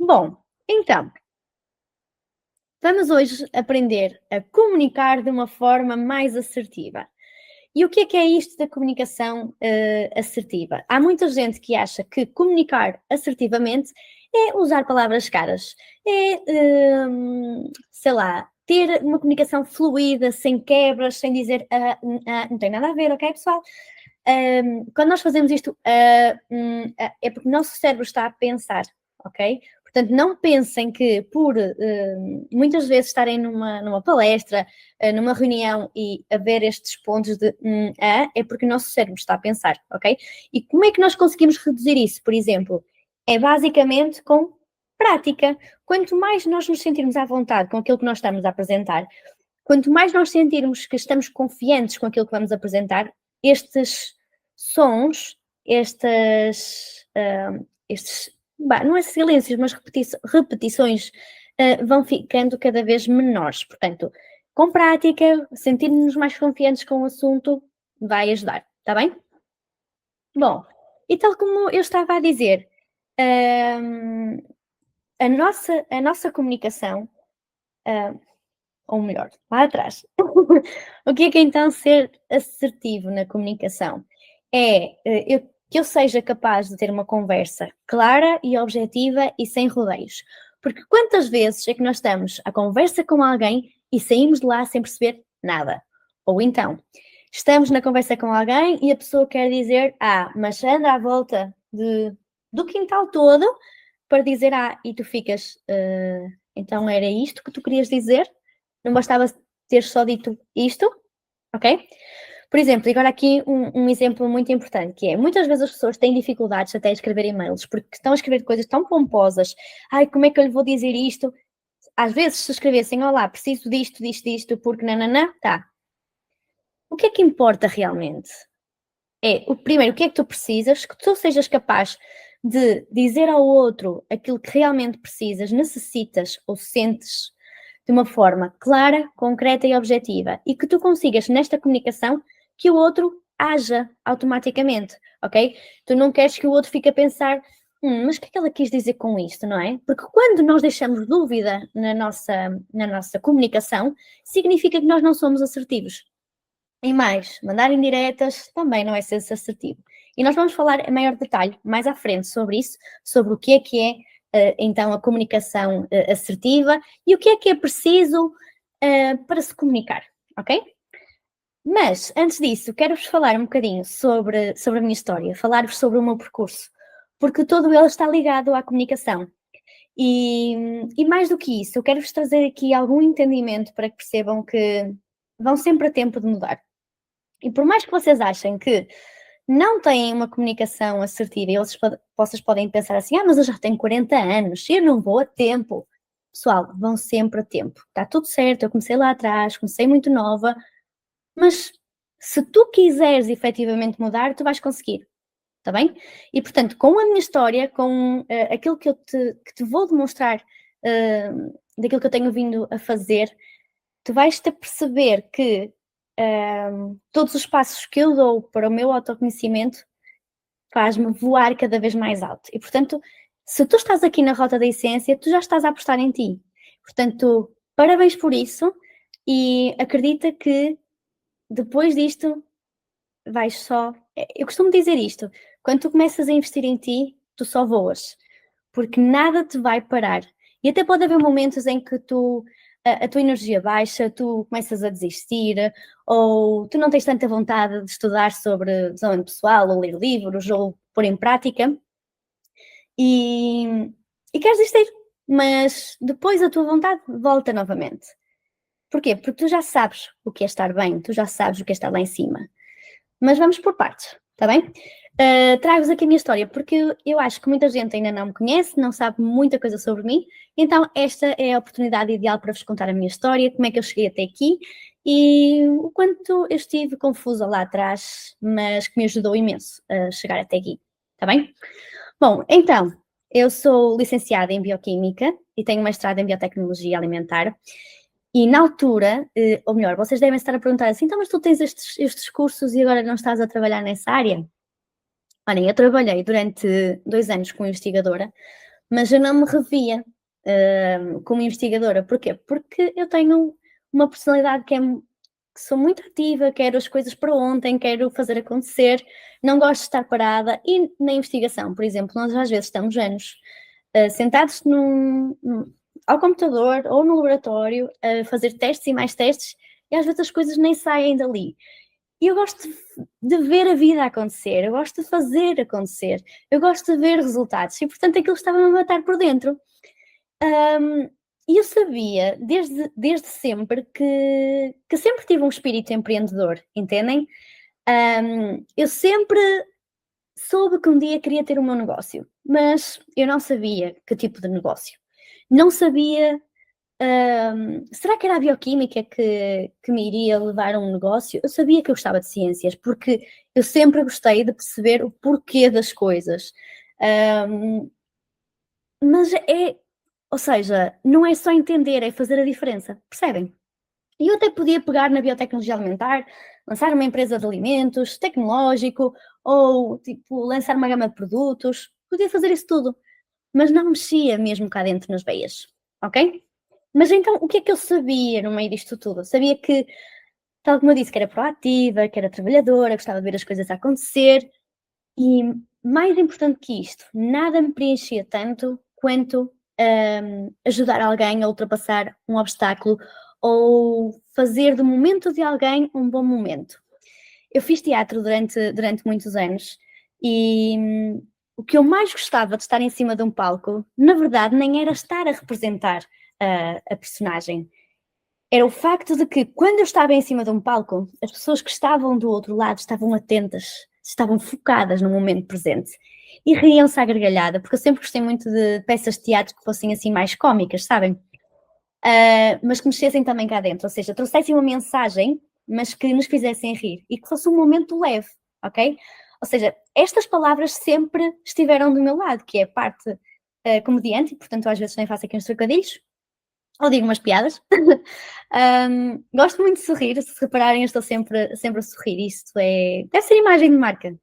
Bom, então, vamos hoje aprender a comunicar de uma forma mais assertiva. E o que é isto da comunicação assertiva? Há muita gente que acha que comunicar assertivamente é usar palavras caras, sei lá, ter uma comunicação fluida, sem quebras, sem dizer não tem nada a ver, ok, pessoal? Quando nós fazemos isto, é porque o nosso cérebro está a pensar, ok? Portanto, não pensem que por muitas vezes estarem numa palestra, numa reunião e haver estes pontos de é porque o nosso cérebro está a pensar, ok? E como é que nós conseguimos reduzir isso, por exemplo? É basicamente com prática. Quanto mais nós nos sentirmos à vontade com aquilo que nós estamos a apresentar, quanto mais nós sentirmos que estamos confiantes com aquilo que vamos apresentar, estes sons, estes não é silêncios, mas repetições vão ficando cada vez menores. Portanto, com prática, sentir-nos mais confiantes com o assunto vai ajudar, está bem? Bom, e tal como eu estava a dizer, a nossa comunicação, ou melhor, lá atrás, o que é então ser assertivo na comunicação? Que eu seja capaz de ter uma conversa clara e objetiva e sem rodeios. Porque quantas vezes é que nós estamos à conversa com alguém e saímos de lá sem perceber nada? Ou então, estamos na conversa com alguém e a pessoa quer dizer mas anda à volta do quintal todo para dizer e tu ficas, então era isto que tu querias dizer? Não bastava ter só dito isto? Ok? Por exemplo, agora aqui um exemplo muito importante, que é, muitas vezes as pessoas têm dificuldades até a escrever e-mails, porque estão a escrever coisas tão pomposas. Como é que eu lhe vou dizer isto? Às vezes, se escrevessem, olá, preciso disto, porque nananã, tá. O que é que importa realmente? Primeiro, o que é que tu precisas, que tu sejas capaz de dizer ao outro aquilo que realmente precisas, necessitas ou sentes de uma forma clara, concreta e objetiva, e que tu consigas, nesta comunicação, que o outro haja automaticamente, ok? Tu não queres que o outro fique a pensar, mas o que é que ela quis dizer com isto, não é? Porque quando nós deixamos dúvida na nossa comunicação, significa que nós não somos assertivos. E mais, mandar indiretas também não é ser assertivo. E nós vamos falar em maior detalhe mais à frente sobre isso, sobre o que é então a comunicação assertiva e o que é preciso para se comunicar, ok? Mas, antes disso, quero-vos falar um bocadinho sobre a minha história, falar-vos sobre o meu percurso, porque todo ele está ligado à comunicação. E mais do que isso, eu quero-vos trazer aqui algum entendimento para que percebam que vão sempre a tempo de mudar. E por mais que vocês achem que não têm uma comunicação assertiva, e vocês podem pensar assim, mas eu já tenho 40 anos, eu não vou a tempo. Pessoal, vão sempre a tempo. Está tudo certo, eu comecei lá atrás, comecei muito nova, mas se tu quiseres efetivamente mudar, tu vais conseguir, está bem? E portanto, com a minha história, com aquilo que te vou demonstrar, daquilo que eu tenho vindo a fazer, tu vais-te a perceber que todos os passos que eu dou para o meu autoconhecimento faz-me voar cada vez mais alto. E, portanto, se tu estás aqui na Rota da Essência, tu já estás a apostar em ti. Portanto, parabéns por isso e acredita que depois disto vais só... Eu costumo dizer isto, quando tu começas a investir em ti, tu só voas, porque nada te vai parar. E até pode haver momentos em que a tua energia baixa, tu começas a desistir, ou tu não tens tanta vontade de estudar sobre desenvolvimento pessoal, ou ler livros, ou pôr em prática, e queres desistir, mas depois a tua vontade volta novamente. Porquê? Porque tu já sabes o que é estar bem, tu já sabes o que é estar lá em cima. Mas vamos por partes, está bem? Trago-vos aqui a minha história, porque eu acho que muita gente ainda não me conhece, não sabe muita coisa sobre mim, então esta é a oportunidade ideal para vos contar a minha história, como é que eu cheguei até aqui e o quanto eu estive confusa lá atrás, mas que me ajudou imenso a chegar até aqui, está bem? Bom, então, eu sou licenciada em Bioquímica e tenho mestrado em Biotecnologia Alimentar. E na altura, ou melhor, vocês devem estar a perguntar assim, então mas tu tens estes cursos e agora não estás a trabalhar nessa área? Olhem, eu trabalhei durante 2 anos como investigadora, mas eu não me revia como investigadora. Porquê? Porque eu tenho uma personalidade que sou muito ativa, quero as coisas para ontem, quero fazer acontecer, não gosto de estar parada. E na investigação, por exemplo, nós às vezes estamos anos sentados ao computador ou no laboratório a fazer testes e mais testes, e às vezes as coisas nem saem dali. E eu gosto de ver a vida acontecer, eu gosto de fazer acontecer, eu gosto de ver resultados, e portanto aquilo estava-me a matar por dentro. E eu sabia, desde sempre, que sempre tive um espírito empreendedor, entendem? Eu sempre soube que um dia queria ter o meu negócio, mas eu não sabia que tipo de negócio. Não sabia, será que era a bioquímica que me iria levar a um negócio? Eu sabia que eu gostava de ciências, porque eu sempre gostei de perceber o porquê das coisas. Mas ou seja, não é só entender, é fazer a diferença, percebem? E eu até podia pegar na biotecnologia alimentar, lançar uma empresa de alimentos, tecnológico, ou tipo, lançar uma gama de produtos, podia fazer isso tudo, mas não mexia mesmo cá dentro nas veias, ok? Mas então, o que é que eu sabia no meio disto tudo? Eu sabia que, tal como eu disse, que era proativa, que era trabalhadora, gostava de ver as coisas a acontecer, e mais importante que isto, nada me preenchia tanto quanto ajudar alguém a ultrapassar um obstáculo ou fazer do momento de alguém um bom momento. Eu fiz teatro durante muitos anos e o que eu mais gostava de estar em cima de um palco, na verdade, nem era estar a representar a personagem. Era o facto de que, quando eu estava em cima de um palco, as pessoas que estavam do outro lado estavam atentas, estavam focadas no momento presente e riam-se à gargalhada, porque eu sempre gostei muito de peças de teatro que fossem assim mais cómicas, sabem? Mas que mexessem também cá dentro, ou seja, trouxessem uma mensagem, mas que nos fizessem rir e que fosse um momento leve, ok? Ou seja, estas palavras sempre estiveram do meu lado, que é a parte comediante, e portanto às vezes nem faço aqui uns trocadilhos, ou digo umas piadas. Gosto muito de sorrir, se repararem, eu estou sempre a sorrir. Isto deve ser imagem de marca.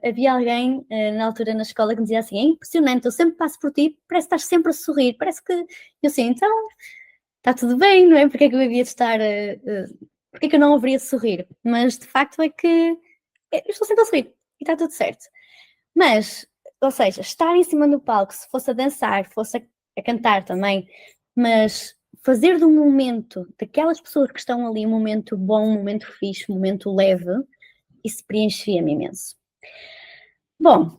Havia alguém na altura na escola que me dizia assim: é impressionante, eu sempre passo por ti, parece que estás sempre a sorrir, parece que eu assim, então está tudo bem, não é? Porque é que eu havia de estar, porque é que eu não haveria de sorrir? Mas de facto é que eu estou sempre a sorrir e está tudo certo. Mas, ou seja, estar em cima do palco, se fosse a dançar, fosse a cantar também, mas fazer do momento daquelas pessoas que estão ali um momento bom, um momento fixe, um momento leve, isso preenchia-me imenso. Bom,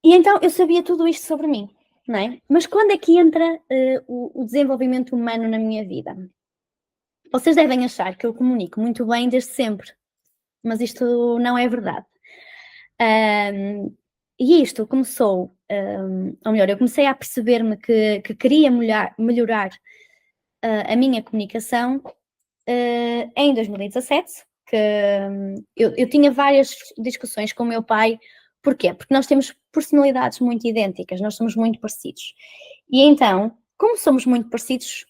e então eu sabia tudo isto sobre mim, não é? Mas quando é que entra o desenvolvimento humano na minha vida? Vocês devem achar que eu comunico muito bem desde sempre, mas isto não é verdade. E isto começou, ou melhor, eu comecei a perceber-me que queria melhorar a minha comunicação em 2017, que eu tinha várias discussões com o meu pai. Porquê? Porque nós temos personalidades muito idênticas, nós somos muito parecidos. E então, como somos muito parecidos,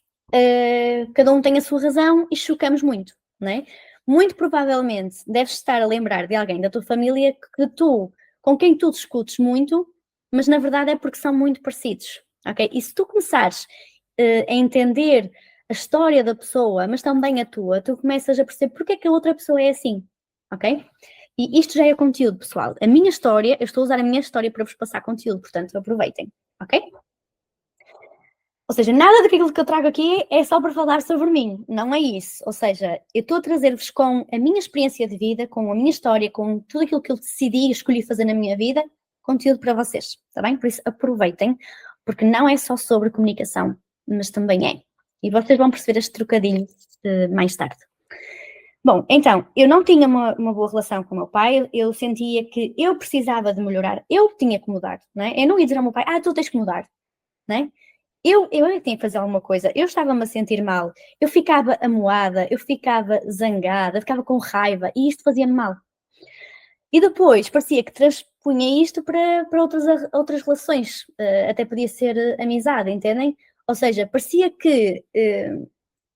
cada um tem a sua razão e chocamos muito, não é? Muito provavelmente deves estar a lembrar de alguém da tua família com quem tu discutes muito, mas na verdade é porque são muito parecidos, ok? E se tu começares a entender a história da pessoa, mas também a tua, tu começas a perceber porque é que a outra pessoa é assim, ok? E isto já é conteúdo, pessoal. A minha história, eu estou a usar a minha história para vos passar conteúdo, portanto aproveitem, ok? Ou seja, nada daquilo que eu trago aqui é só para falar sobre mim, não é isso. Ou seja, eu estou a trazer-vos com a minha experiência de vida, com a minha história, com tudo aquilo que eu decidi e escolhi fazer na minha vida, conteúdo para vocês, está bem? Por isso aproveitem, porque não é só sobre comunicação, mas também é. E vocês vão perceber este trocadilho mais tarde. Bom, então, eu não tinha uma boa relação com o meu pai, eu sentia que eu precisava de melhorar, eu tinha que mudar, não é? Eu não ia dizer ao meu pai, tu tens que mudar, não é? Eu tinha que fazer alguma coisa, eu estava-me a sentir mal, eu ficava amoada, eu ficava zangada, eu ficava com raiva e isto fazia-me mal. E depois parecia que transpunha isto para outras relações, até podia ser amizade, entendem? Ou seja, parecia que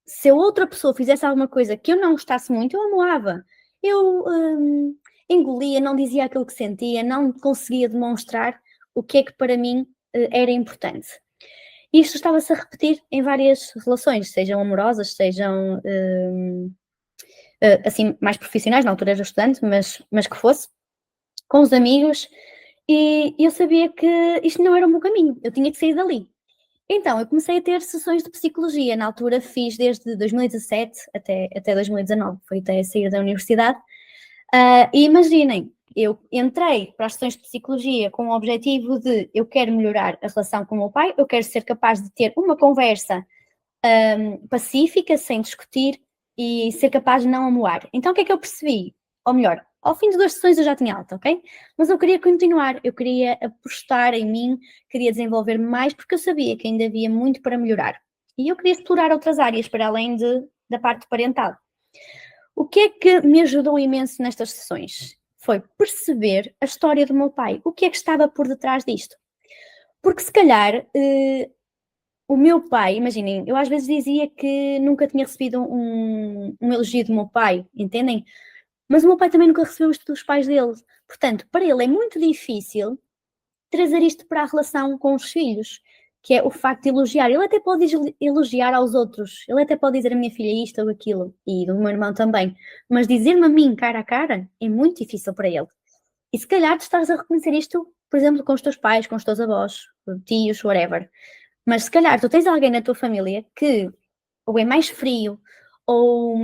se a outra pessoa fizesse alguma coisa que eu não gostasse muito, eu amoava. Eu engolia, não dizia aquilo que sentia, não conseguia demonstrar o que é que para mim era importante. Isto estava-se a repetir em várias relações, sejam amorosas, sejam assim mais profissionais, na altura era estudante, mas que fosse, com os amigos, e eu sabia que isto não era o meu caminho, eu tinha que sair dali. Então, eu comecei a ter sessões de psicologia, na altura fiz desde 2017 até 2019, foi até sair da universidade, e imaginem, eu entrei para as sessões de psicologia com o objetivo de eu quero melhorar a relação com o meu pai, eu quero ser capaz de ter uma conversa pacífica, sem discutir e ser capaz de não amoar. Então o que é que eu percebi? Ou melhor, ao fim de 2 sessões eu já tinha alta, ok? Mas eu queria continuar, eu queria apostar em mim, queria desenvolver mais porque eu sabia que ainda havia muito para melhorar. E eu queria explorar outras áreas para além da parte parental. O que é que me ajudou imenso nestas sessões? Foi perceber a história do meu pai. O que é que estava por detrás disto? Porque se calhar o meu pai, imaginem, eu às vezes dizia que nunca tinha recebido um elogio do meu pai, entendem? Mas o meu pai também nunca recebeu isto dos pais dele. Portanto, para ele é muito difícil trazer isto para a relação com os filhos, que é o facto de elogiar. Ele até pode elogiar aos outros, ele até pode dizer a minha filha isto ou aquilo, e do meu irmão também, mas dizer-me a mim cara a cara é muito difícil para ele. E se calhar tu estás a reconhecer isto, por exemplo, com os teus pais, com os teus avós, tios, whatever. Mas se calhar tu tens alguém na tua família que ou é mais frio, ou,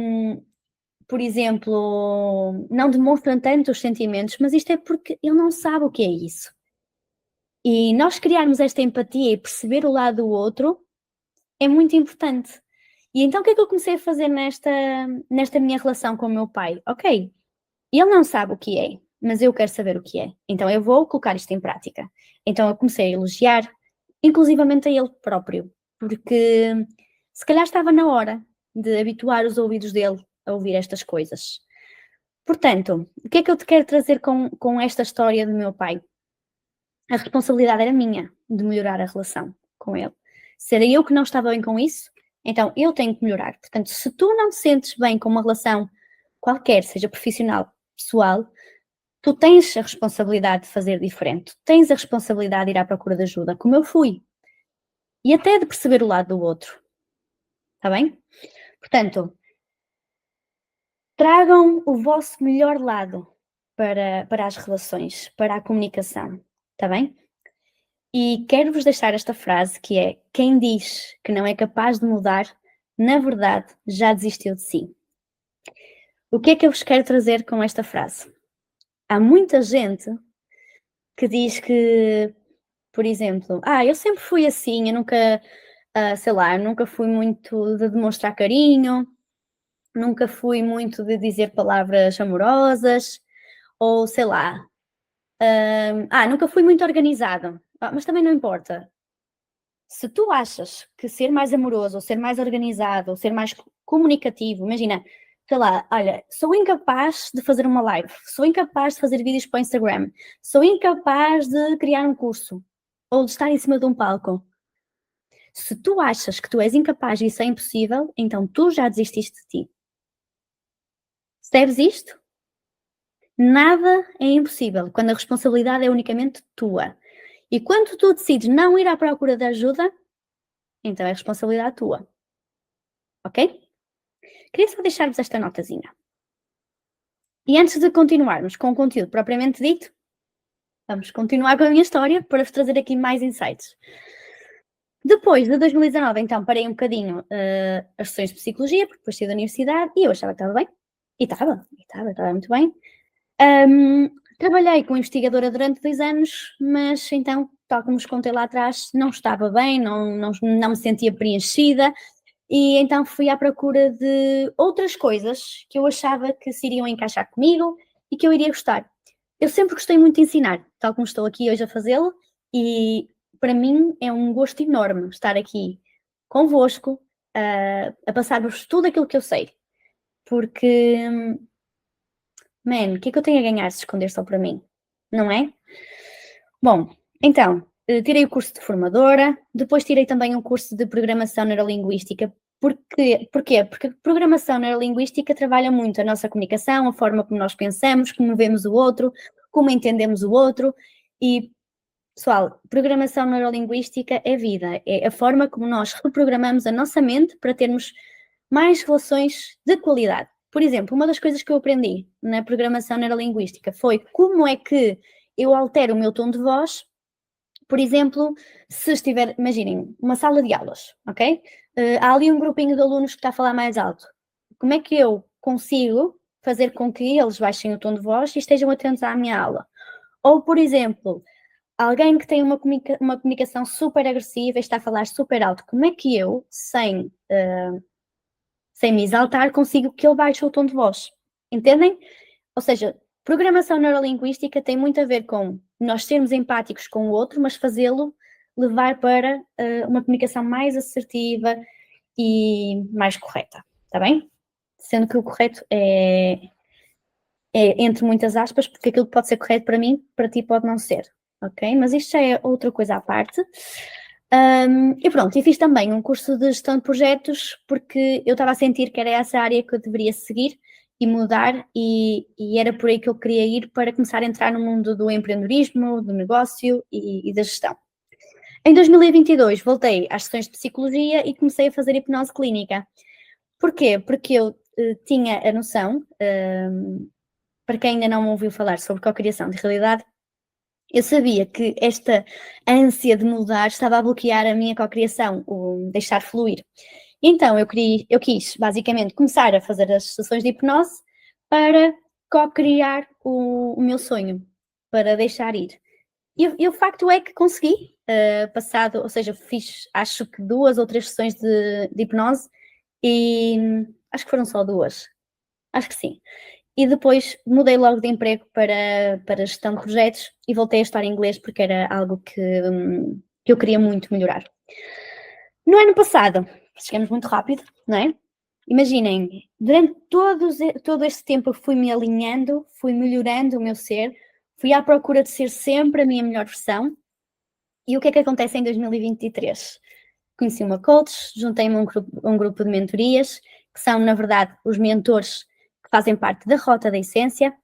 por exemplo, não demonstra tanto os sentimentos, mas isto é porque ele não sabe o que é isso. E nós criarmos esta empatia e perceber o lado do outro é muito importante. E então o que é que eu comecei a fazer nesta minha relação com o meu pai? Ok, ele não sabe o que é, mas eu quero saber o que é. Então eu vou colocar isto em prática. Então eu comecei a elogiar, inclusivamente a ele próprio, porque se calhar estava na hora de habituar os ouvidos dele a ouvir estas coisas. Portanto, o que é que eu te quero trazer com esta história do meu pai? A responsabilidade era minha de melhorar a relação com ele. Se era eu que não estava bem com isso, então eu tenho que melhorar. Portanto, se tu não te sentes bem com uma relação qualquer, seja profissional, pessoal, tu tens a responsabilidade de fazer diferente. Tu tens a responsabilidade de ir à procura de ajuda, como eu fui. E até de perceber o lado do outro. Está bem? Portanto, tragam o vosso melhor lado para as relações, para a comunicação. Está bem? E quero-vos deixar esta frase que é: quem diz que não é capaz de mudar, na verdade, já desistiu de si. O que é que eu vos quero trazer com esta frase? Há muita gente que diz que, por exemplo, eu sempre fui assim, eu nunca, sei lá, eu nunca fui muito de demonstrar carinho, nunca fui muito de dizer palavras amorosas, ou sei lá, nunca fui muito organizado. Mas também não importa. Se tu achas que ser mais amoroso, ou ser mais organizado, ou ser mais comunicativo, imagina, sei lá, olha, sou incapaz de fazer uma live, sou incapaz de fazer vídeos para o Instagram, sou incapaz de criar um curso, ou de estar em cima de um palco. Se tu achas que tu és incapaz e isso é impossível, então tu já desististe de ti. Percebes isto? Nada é impossível quando a responsabilidade é unicamente tua. E quando tu decides não ir à procura de ajuda, então é responsabilidade tua. Ok? Queria só deixar-vos esta notazinha. E antes de continuarmos com o conteúdo propriamente dito, vamos continuar com a minha história para vos trazer aqui mais insights. Depois de 2019, então, parei um bocadinho as sessões de psicologia, porque depois saí da universidade e eu achava que estava bem. E estava muito bem. Trabalhei como investigadora durante 2 anos, mas então, tal como vos contei lá atrás, não estava bem, não me sentia preenchida, e então fui à procura de outras coisas que eu achava que se iriam encaixar comigo e que eu iria gostar. Eu sempre gostei muito de ensinar, tal como estou aqui hoje a fazê-lo, e para mim é um gosto enorme estar aqui convosco, a passar-vos tudo aquilo que eu sei, porque, o que é que eu tenho a ganhar se esconder só para mim? Não é? Bom, então, tirei o curso de formadora, depois tirei também um curso de programação neurolinguística. Porquê? Porque a programação neurolinguística trabalha muito a nossa comunicação, a forma como nós pensamos, como vemos o outro, como entendemos o outro, e Pessoal, programação neurolinguística é vida, é a forma como nós reprogramamos a nossa mente para termos mais relações de qualidade. Por exemplo, uma das coisas que eu aprendi na programação neurolinguística foi como é que eu altero o meu tom de voz. Por exemplo, se estiver, imaginem, uma sala de aulas, ok? Há ali um grupinho de alunos que está a falar mais alto. Como é que eu consigo fazer com que eles baixem o tom de voz e estejam atentos à minha aula? Ou, por exemplo, alguém que tem uma comunicação super agressiva e está a falar super alto, como é que eu, sem me exaltar, consigo que ele baixe o tom de voz? Entendem? Ou seja, programação neurolinguística tem muito a ver com nós sermos empáticos com o outro, mas fazê-lo levar para uma comunicação mais assertiva e mais correta, está bem? Sendo que o correto é entre muitas aspas, porque aquilo que pode ser correto para mim, para ti pode não ser, ok? Mas isto já é outra coisa à parte. E pronto, e fiz também um curso de gestão de projetos, porque eu estava a sentir que era essa área que eu deveria seguir e mudar, e era por aí que eu queria ir para começar a entrar no mundo do empreendedorismo, do negócio e da gestão. Em 2022 voltei às sessões de psicologia e comecei a fazer hipnose clínica. Porquê? Porque eu tinha a noção, para quem ainda não me ouviu falar sobre cocriação de realidade, eu sabia que esta ânsia de mudar estava a bloquear a minha cocriação, o deixar fluir. Então eu quis basicamente começar a fazer as sessões de hipnose para cocriar o meu sonho, para deixar ir. E o facto é que consegui, passado, ou seja, fiz acho que 2 ou 3 sessões de hipnose e acho que foram só 2, acho que sim. E depois mudei logo de emprego para gestão de projetos e voltei a estudar inglês porque era algo que eu queria muito melhorar. No ano passado, chegamos muito rápido, não é? Imaginem, durante todo este tempo eu fui me alinhando, fui melhorando o meu ser, fui à procura de ser sempre a minha melhor versão. E o que é que acontece em 2023? Conheci uma coach, juntei-me a um grupo de mentorias, que são, na verdade, os mentores que fazem parte da Rota da Essência.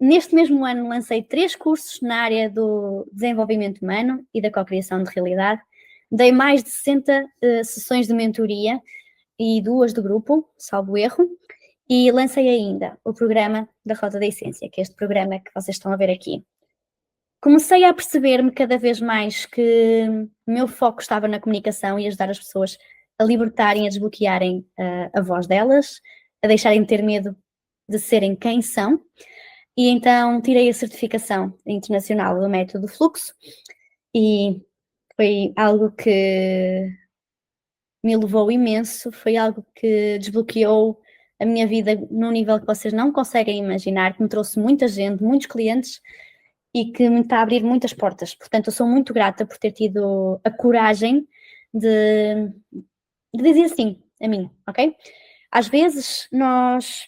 Neste mesmo ano lancei 3 cursos na área do desenvolvimento humano e da cocriação de realidade. Dei mais de 60 sessões de mentoria e 2 de grupo, salvo erro, e lancei ainda o programa da Rota da Essência, que é este programa que vocês estão a ver aqui. Comecei a perceber-me cada vez mais que o meu foco estava na comunicação e ajudar as pessoas a libertarem, a desbloquearem a voz delas, a deixarem de ter medo de serem quem são. E então tirei a certificação internacional do método Fluxo e foi algo que me elevou imenso, foi algo que desbloqueou a minha vida num nível que vocês não conseguem imaginar, que me trouxe muita gente, muitos clientes e que me está a abrir muitas portas. Portanto, eu sou muito grata por ter tido a coragem de dizer sim a mim, ok? Às vezes nós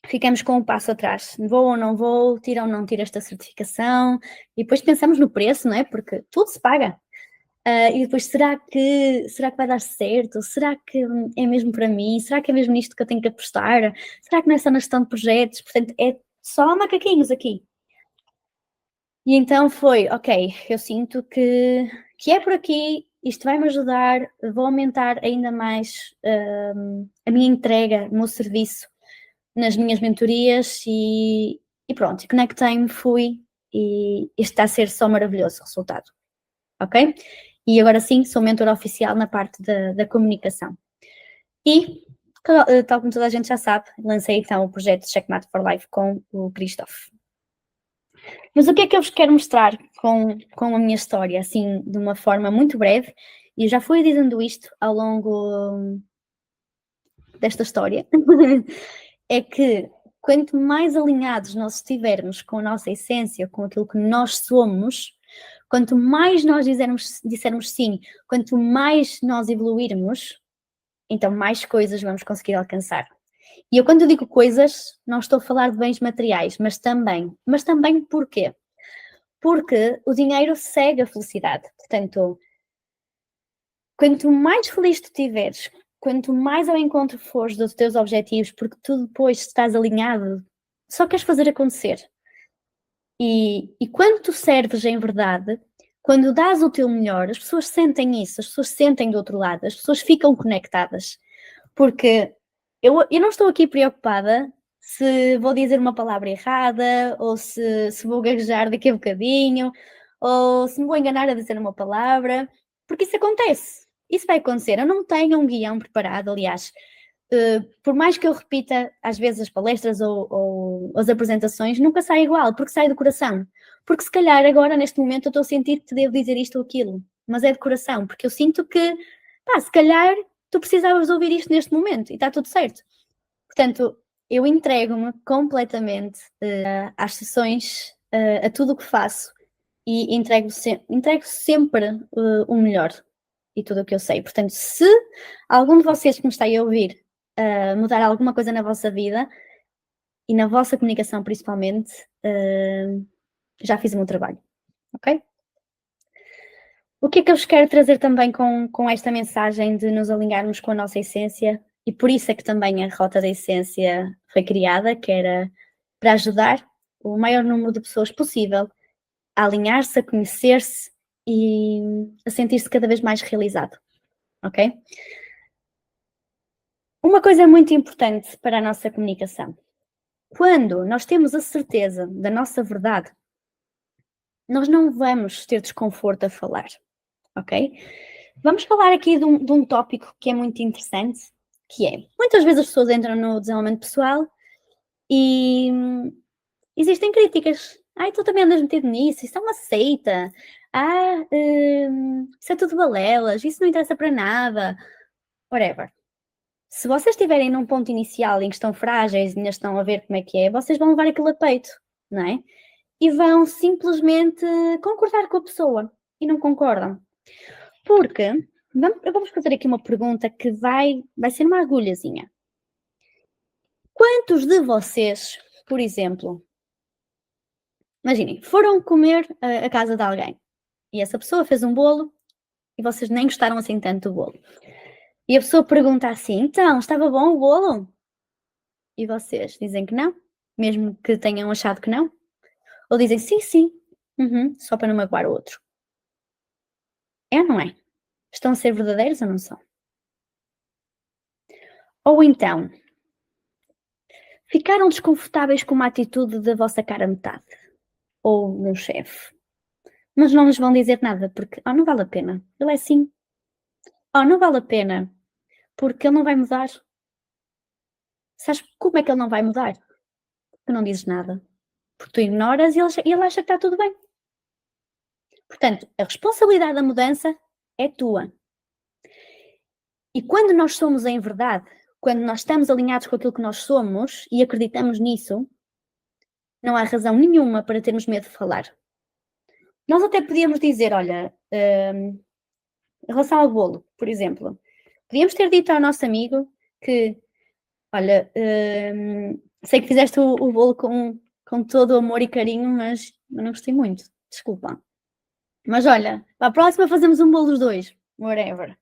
ficamos com um passo atrás, vou ou não vou, tiro ou não tiro esta certificação, e depois pensamos no preço, não é? Porque tudo se paga. E depois, será que vai dar certo? Será que é mesmo para mim? Será que é mesmo nisto que eu tenho que apostar? Será que não é só na gestão de projetos? Portanto, é só macaquinhos aqui. E então foi, ok, eu sinto que é por aqui, isto vai-me ajudar, vou aumentar ainda mais a minha entrega, o meu serviço nas minhas mentorias e pronto, conectei-me, fui e este está a ser só maravilhoso o resultado, ok? E agora sim, sou mentora oficial na parte da comunicação. E, tal como toda a gente já sabe, lancei então o projeto Checkmate for Life com o Christophe. Mas o que é que eu vos quero mostrar com a minha história, assim, de uma forma muito breve, e eu já fui dizendo isto ao longo desta história, é que quanto mais alinhados nós estivermos com a nossa essência, com aquilo que nós somos, quanto mais nós dissermos sim, quanto mais nós evoluirmos, então mais coisas vamos conseguir alcançar. E eu quando eu digo coisas, não estou a falar de bens materiais, mas também porquê? Porque o dinheiro segue a felicidade. Portanto, quanto mais feliz tu estiveres, quanto mais ao encontro fores dos teus objetivos, porque tu depois estás alinhado, só queres fazer acontecer. E quando tu serves em verdade, quando dás o teu melhor, as pessoas sentem isso, as pessoas sentem do outro lado, as pessoas ficam conectadas. Porque eu não estou aqui preocupada se vou dizer uma palavra errada, ou se vou gaguejar daqui a bocadinho, ou se me vou enganar a dizer uma palavra, porque isso acontece. Isso vai acontecer. Eu não tenho um guião preparado, aliás. Por mais que eu repita às vezes as palestras ou as apresentações, nunca sai igual, porque sai do coração. Porque se calhar agora, neste momento, eu estou a sentir que devo dizer isto ou aquilo, mas é de coração, porque eu sinto que, pá, se calhar tu precisavas ouvir isto neste momento e está tudo certo. Portanto, eu entrego-me completamente às sessões, a tudo o que faço e entrego sempre o melhor e tudo o que eu sei. Portanto, se algum de vocês que me está a ouvir mudar alguma coisa na vossa vida e na vossa comunicação principalmente, já fiz o meu trabalho, ok? O que é que eu vos quero trazer também com esta mensagem de nos alinharmos com a nossa essência? E por isso é que também a Rota da Essência foi criada, que era para ajudar o maior número de pessoas possível a alinhar-se, a conhecer-se e a sentir-se cada vez mais realizado, ok? Uma coisa muito importante para a nossa comunicação. Quando nós temos a certeza da nossa verdade, nós não vamos ter desconforto a falar, ok? Vamos falar aqui de um tópico que é muito interessante, que é, muitas vezes as pessoas entram no desenvolvimento pessoal e existem críticas. Ai, tu também andas metido nisso, isso é uma seita. Isso é tudo balelas, isso não interessa para nada. Whatever. Se vocês estiverem num ponto inicial em que estão frágeis e ainda estão a ver como é que é, vocês vão levar aquilo a peito, não é? E vão simplesmente concordar com a pessoa e não concordam. Porque vamos fazer aqui uma pergunta que vai ser uma agulhazinha. Quantos de vocês, por exemplo, imaginem, foram comer a casa de alguém e essa pessoa fez um bolo e vocês nem gostaram assim tanto do bolo. E a pessoa pergunta assim, então, estava bom o bolo? E vocês dizem que não, mesmo que tenham achado que não? Ou dizem sim, sim, só para não magoar o outro. É ou não é? Estão a ser verdadeiros ou não são? Ou então, ficaram desconfortáveis com uma atitude da vossa cara metade? Ou meu chefe? Mas não lhes vão dizer nada, porque, não vale a pena. Ele é assim. Não vale a pena, porque ele não vai mudar. Sabes como é que ele não vai mudar? Tu não dizes nada. Porque tu ignoras e ele acha que está tudo bem. Portanto, a responsabilidade da mudança é tua. E quando nós somos em verdade, quando nós estamos alinhados com aquilo que nós somos e acreditamos nisso, não há razão nenhuma para termos medo de falar. Nós até podíamos dizer, olha, em relação ao bolo, por exemplo, podíamos ter dito ao nosso amigo que, olha, sei que fizeste o bolo com todo o amor e carinho, mas eu não gostei muito, desculpa. Mas olha, para a próxima fazemos um bolo dos dois, whatever,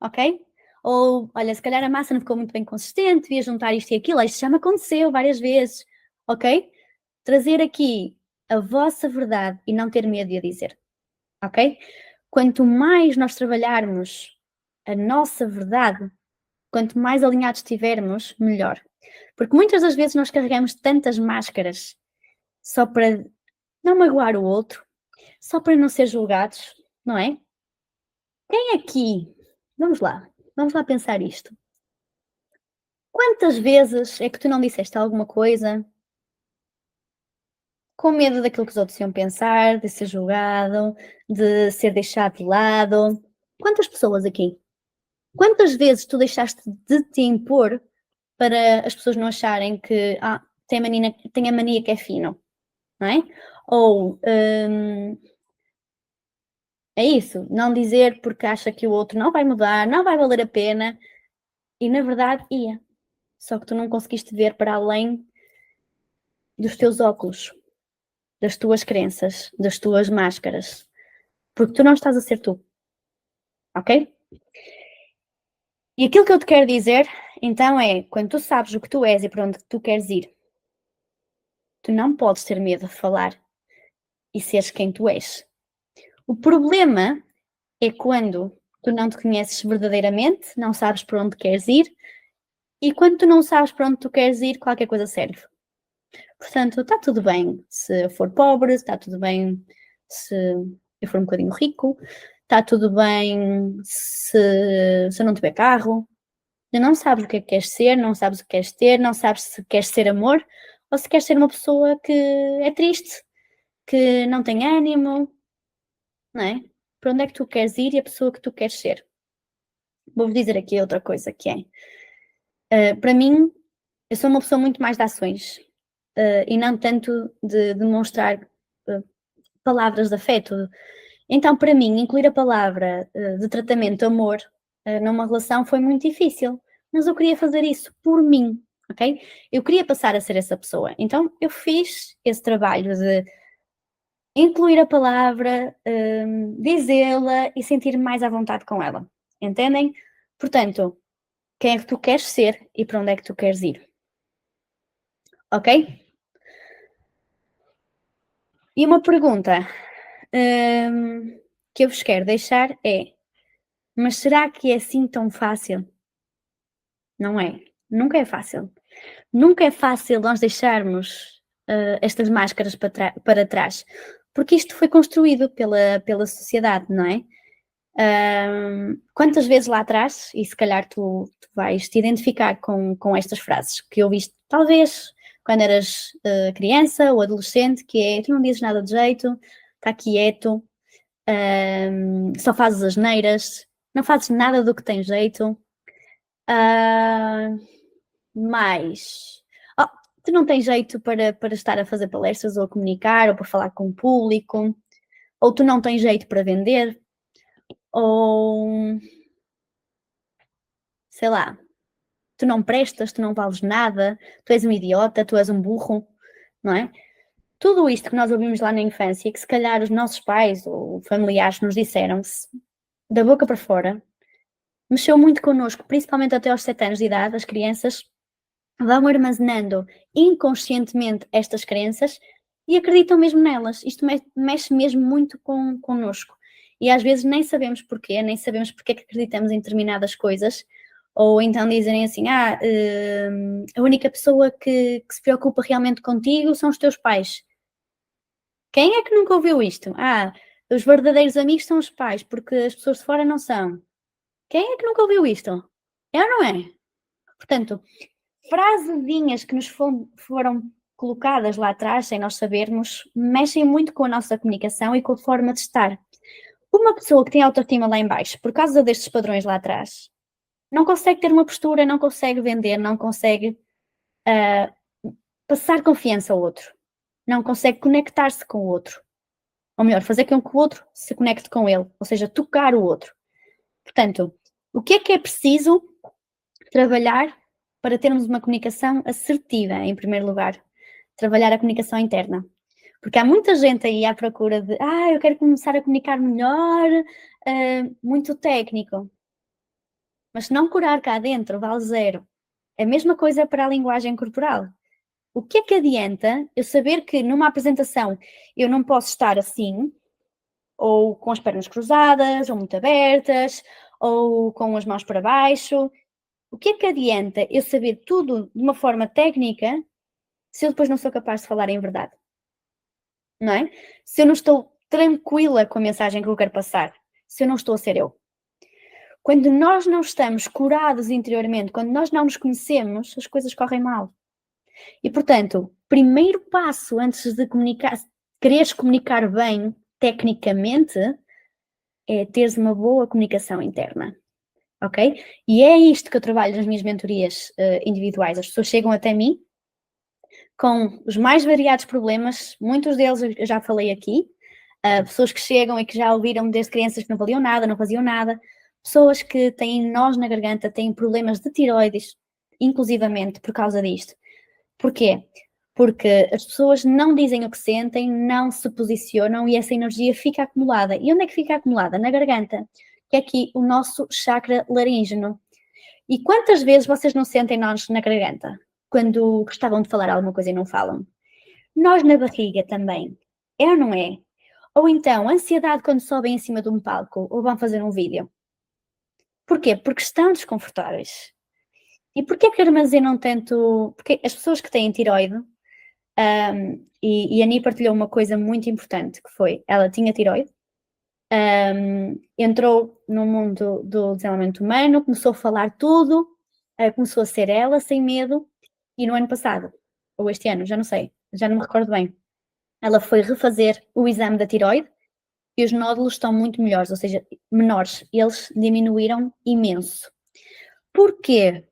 ok? Ou, olha, se calhar a massa não ficou muito bem consistente, devia juntar isto e aquilo, isto já me aconteceu várias vezes, ok? Trazer aqui a vossa verdade e não ter medo de a dizer, ok? Quanto mais nós trabalharmos a nossa verdade, quanto mais alinhados estivermos, melhor. Porque muitas das vezes nós carregamos tantas máscaras só para não magoar o outro, só para não ser julgados, não é? Quem aqui, vamos lá pensar isto. Quantas vezes é que tu não disseste alguma coisa com medo daquilo que os outros iam pensar, de ser julgado, de ser deixado de lado? Quantas pessoas aqui? Quantas vezes tu deixaste de te impor para as pessoas não acharem que tem a mania que é fino, não é? Ou é isso, não dizer porque acha que o outro não vai mudar, não vai valer a pena, e na verdade ia. Só que tu não conseguiste ver para além dos teus óculos, das tuas crenças, das tuas máscaras, porque tu não estás a ser tu, ok? E aquilo que eu te quero dizer, então, é, quando tu sabes o que tu és e para onde tu queres ir, tu não podes ter medo de falar, e seres quem tu és. O problema é quando tu não te conheces verdadeiramente, não sabes para onde queres ir, e quando tu não sabes para onde tu queres ir, qualquer coisa serve. Portanto, está tudo bem se eu for pobre, está tudo bem se eu for um bocadinho rico, está tudo bem se eu não tiver carro. Tu não sabes o que é que queres ser, não sabes o que queres ter, não sabes se queres ser amor ou se queres ser uma pessoa que é triste, que não tem ânimo, não é? Para onde é que tu queres ir e a pessoa que tu queres ser? Vou-vos dizer aqui outra coisa que é, para mim, eu sou uma pessoa muito mais de ações, e não tanto de demonstrar palavras de afeto. Então, para mim, incluir a palavra de tratamento amor numa relação foi muito difícil, mas eu queria fazer isso por mim, ok? Eu queria passar a ser essa pessoa. Então, eu fiz esse trabalho de incluir a palavra, dizê-la e sentir-me mais à vontade com ela. Entendem? Portanto, quem é que tu queres ser e para onde é que tu queres ir? Ok? E uma pergunta que eu vos quero deixar é: mas será que é assim tão fácil? Não é. Nunca é fácil. Nunca é fácil nós deixarmos estas máscaras para trás, porque isto foi construído pela sociedade, não é? Quantas vezes lá atrás, e se calhar tu vais te identificar com estas frases que ouviste, talvez quando eras criança ou adolescente, que é: tu não dizes nada de jeito, está quieto, só fazes asneiras, não fazes nada do que tem jeito. Mas oh, tu não tens jeito para estar a fazer palestras ou a comunicar ou para falar com o público, ou tu não tens jeito para vender, ou sei lá, tu não prestas, tu não vales nada, tu és um idiota, tu és um burro, não é? Tudo isto que nós ouvimos lá na infância, que se calhar os nossos pais ou familiares nos disseram da boca para fora, mexeu muito connosco, principalmente até aos 7 anos de idade. As crianças vão armazenando inconscientemente estas crenças e acreditam mesmo nelas. Isto mexe mesmo muito connosco. E às vezes nem sabemos porquê, nem sabemos porque é que acreditamos em determinadas coisas, ou então dizem assim: a única pessoa que se preocupa realmente contigo são os teus pais. Quem é que nunca ouviu isto? Os verdadeiros amigos são os pais, porque as pessoas de fora não são. Quem é que nunca ouviu isto? É ou não é? Portanto, frasezinhas que nos foram colocadas lá atrás, sem nós sabermos, mexem muito com a nossa comunicação e com a forma de estar. Uma pessoa que tem autoestima lá em baixo, por causa destes padrões lá atrás, não consegue ter uma postura, não consegue vender, não consegue passar confiança ao outro, não consegue conectar-se com o outro. Ou melhor, fazer com que o outro se conecte com ele, ou seja, tocar o outro. Portanto, o que é preciso trabalhar para termos uma comunicação assertiva, em primeiro lugar? Trabalhar a comunicação interna. Porque há muita gente aí à procura de eu quero começar a comunicar melhor, muito técnico. Mas se não curar cá dentro, vale zero. É a mesma coisa para a linguagem corporal. O que é que adianta eu saber que numa apresentação eu não posso estar assim, ou com as pernas cruzadas, ou muito abertas, ou com as mãos para baixo? O que é que adianta eu saber tudo de uma forma técnica se eu depois não sou capaz de falar em verdade? Não é? Se eu não estou tranquila com a mensagem que eu quero passar, se eu não estou a ser eu. Quando nós não estamos curados interiormente, quando nós não nos conhecemos, as coisas correm mal. E, portanto, primeiro passo antes de comunicar, quereres comunicar bem tecnicamente, é teres uma boa comunicação interna. Ok? E é isto que eu trabalho nas minhas mentorias individuais. As pessoas chegam até mim com os mais variados problemas, muitos deles eu já falei aqui, pessoas que chegam e que já ouviram desde crianças que não valiam nada, não faziam nada, pessoas que têm nós na garganta, têm problemas de tiroides, inclusivamente por causa disto. Porquê? Porque as pessoas não dizem o que sentem, não se posicionam e essa energia fica acumulada. E onde é que fica acumulada? Na garganta, que é aqui o nosso chakra laríngeo. E quantas vezes vocês não sentem nós na garganta? Quando gostavam de falar alguma coisa e não falam? Nós na barriga também. É ou não é? Ou então, ansiedade quando sobem em cima de um palco ou vão fazer um vídeo. Porquê? Porque estão desconfortáveis. E porquê que armazenam tanto... Porque as pessoas que têm tiroide, e a Ani partilhou uma coisa muito importante, que foi, ela tinha tiroide, entrou no mundo do desenvolvimento humano, começou a falar tudo, começou a ser ela, sem medo, e no ano passado, ou este ano, já não sei, já não me recordo bem, ela foi refazer o exame da tiroide e os nódulos estão muito melhores, ou seja, menores, eles diminuíram imenso. Porquê?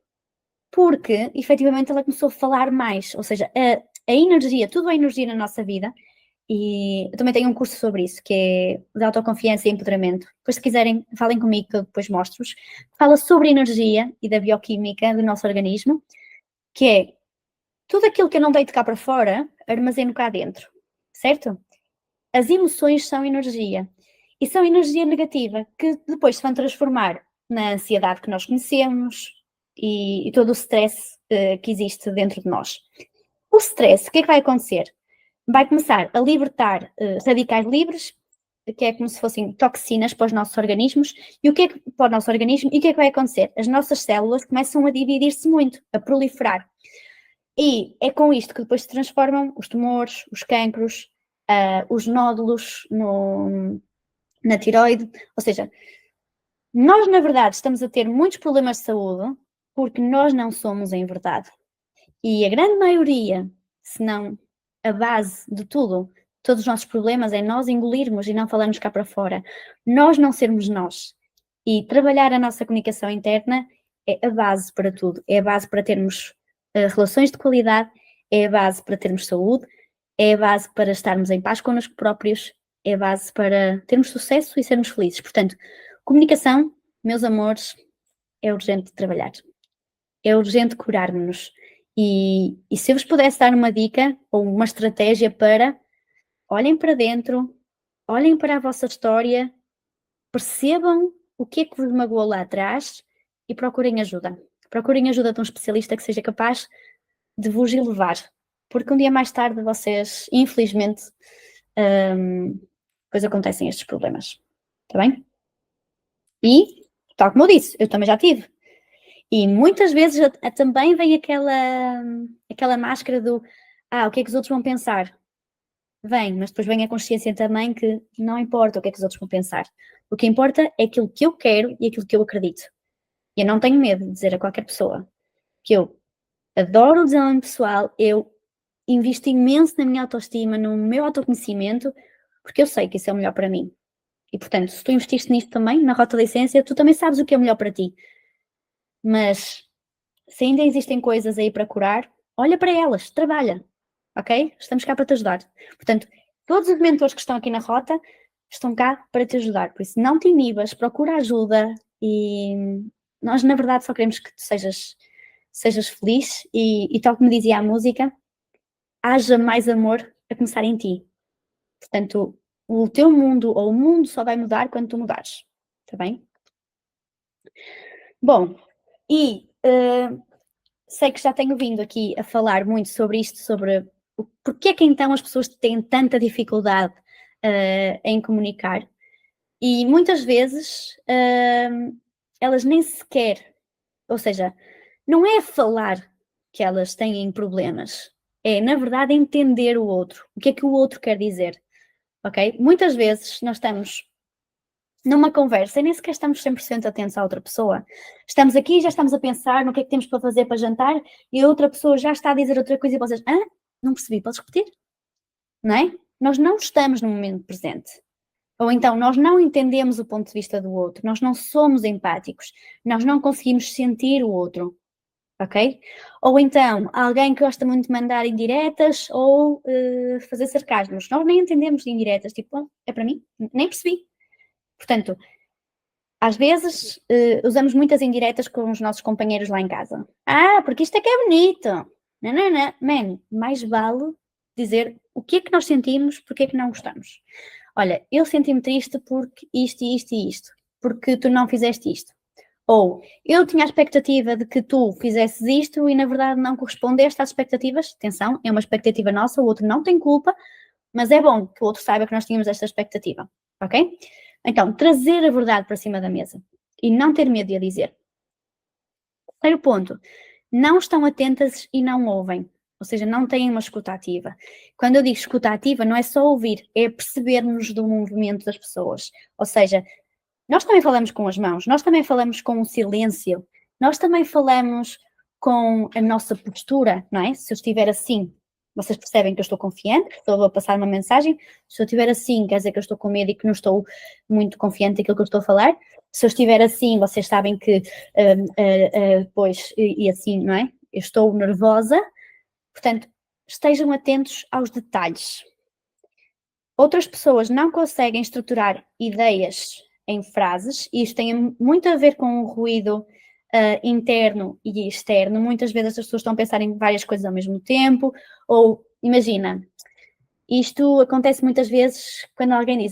Porque, efetivamente, ela começou a falar mais, ou seja, a energia, tudo é energia na nossa vida, e eu também tenho um curso sobre isso, que é de autoconfiança e empoderamento. Depois, se quiserem, falem comigo, que eu depois mostro-vos. Fala sobre a energia e da bioquímica do nosso organismo, que é tudo aquilo que eu não deito cá para fora, armazeno cá dentro, certo? As emoções são energia. E são energia negativa, que depois se vão transformar na ansiedade que nós conhecemos e todo o stress que existe dentro de nós. O stress, o que é que vai acontecer? Vai começar a libertar radicais livres, que é como se fossem toxinas para os nossos organismos, e o que é que, para o nosso organismo, e o que é que vai acontecer? As nossas células começam a dividir-se muito, a proliferar. E é com isto que depois se transformam os tumores, os cancros, os nódulos na tiroide, ou seja, nós na verdade estamos a ter muitos problemas de saúde porque nós não somos em verdade. E a grande maioria, se não a base de tudo, todos os nossos problemas é nós engolirmos e não falarmos cá para fora. Nós não sermos nós. E trabalhar a nossa comunicação interna é a base para tudo. É a base para termos relações de qualidade, é a base para termos saúde, é a base para estarmos em paz connosco próprios, é a base para termos sucesso e sermos felizes. Portanto, comunicação, meus amores, é urgente trabalhar. É urgente curar-nos. E se eu vos pudesse dar uma dica ou uma estratégia para olhem para dentro, olhem para a vossa história, percebam o que é que vos magoou lá atrás e procurem ajuda. Procurem ajuda de um especialista que seja capaz de vos elevar. Porque um dia mais tarde vocês, infelizmente, depois acontecem estes problemas. Está bem? E, tal como eu disse, eu também já tive. E muitas vezes também vem aquela máscara do o que é que os outros vão pensar? Vem, mas depois vem a consciência também que não importa o que é que os outros vão pensar. O que importa é aquilo que eu quero e aquilo que eu acredito. E eu não tenho medo de dizer a qualquer pessoa que eu adoro o desenvolvimento pessoal, eu invisto imenso na minha autoestima, no meu autoconhecimento, porque eu sei que isso é o melhor para mim. E, portanto, se tu investiste nisto também, na Rota da Essência, tu também sabes o que é melhor para ti. Mas se ainda existem coisas aí para curar, olha para elas, trabalha, ok? Estamos cá para te ajudar. Portanto, todos os mentores que estão aqui na Rota estão cá para te ajudar. Por isso, não te inibas, procura ajuda e nós, na verdade, só queremos que tu sejas feliz e tal como dizia a música, haja mais amor a começar em ti. Portanto, o teu mundo ou o mundo só vai mudar quando tu mudares, está bem? Bom, e sei que já tenho vindo aqui a falar muito sobre isto, sobre porque é que então as pessoas têm tanta dificuldade em comunicar e muitas vezes elas nem sequer, ou seja, não é falar que elas têm problemas, é na verdade entender o outro, o que é que o outro quer dizer, ok? Muitas vezes nós estamos numa conversa e nem sequer estamos 100% atentos à outra pessoa. Estamos aqui e já estamos a pensar no que é que temos para fazer para jantar e a outra pessoa já está a dizer outra coisa e vocês, não percebi, podes repetir? Não é? Nós não estamos no momento presente. Ou então, nós não entendemos o ponto de vista do outro, nós não somos empáticos, nós não conseguimos sentir o outro, ok? Ou então, alguém que gosta muito de mandar indiretas ou fazer sarcasmos. Nós nem entendemos de indiretas, tipo, é para mim? Nem percebi. Portanto, às vezes usamos muitas indiretas com os nossos companheiros lá em casa. Porque isto é que é bonito. Não, não, não. Man, mais vale dizer o que é que nós sentimos, porque é que não gostamos. Olha, eu senti-me triste porque isto e isto e isto. Porque tu não fizeste isto. Ou, eu tinha a expectativa de que tu fizesses isto e na verdade não correspondeste às expectativas. Atenção, é uma expectativa nossa, o outro não tem culpa. mas é bom que o outro saiba que nós tínhamos esta expectativa, ok? Então, trazer a verdade para cima da mesa e não ter medo de a dizer. Terceiro ponto, não estão atentas e não ouvem, ou seja, não têm uma escuta ativa. Quando eu digo escuta ativa, não é só ouvir, é perceber-nos do movimento das pessoas, ou seja, nós também falamos com as mãos, nós também falamos com o silêncio, nós também falamos com a nossa postura, não é? Se eu estiver assim, vocês percebem que eu estou confiante, que estou a passar uma mensagem. Se eu estiver assim, quer dizer que eu estou com medo e que não estou muito confiante naquilo que eu estou a falar. Se eu estiver assim, vocês sabem que, pois, e assim, não é? Eu estou nervosa. Portanto, estejam atentos aos detalhes. Outras pessoas não conseguem estruturar ideias em frases, e isto tem muito a ver com o ruído interno e externo. Muitas vezes as pessoas estão a pensar em várias coisas ao mesmo tempo, ou imagina, isto acontece muitas vezes quando alguém diz,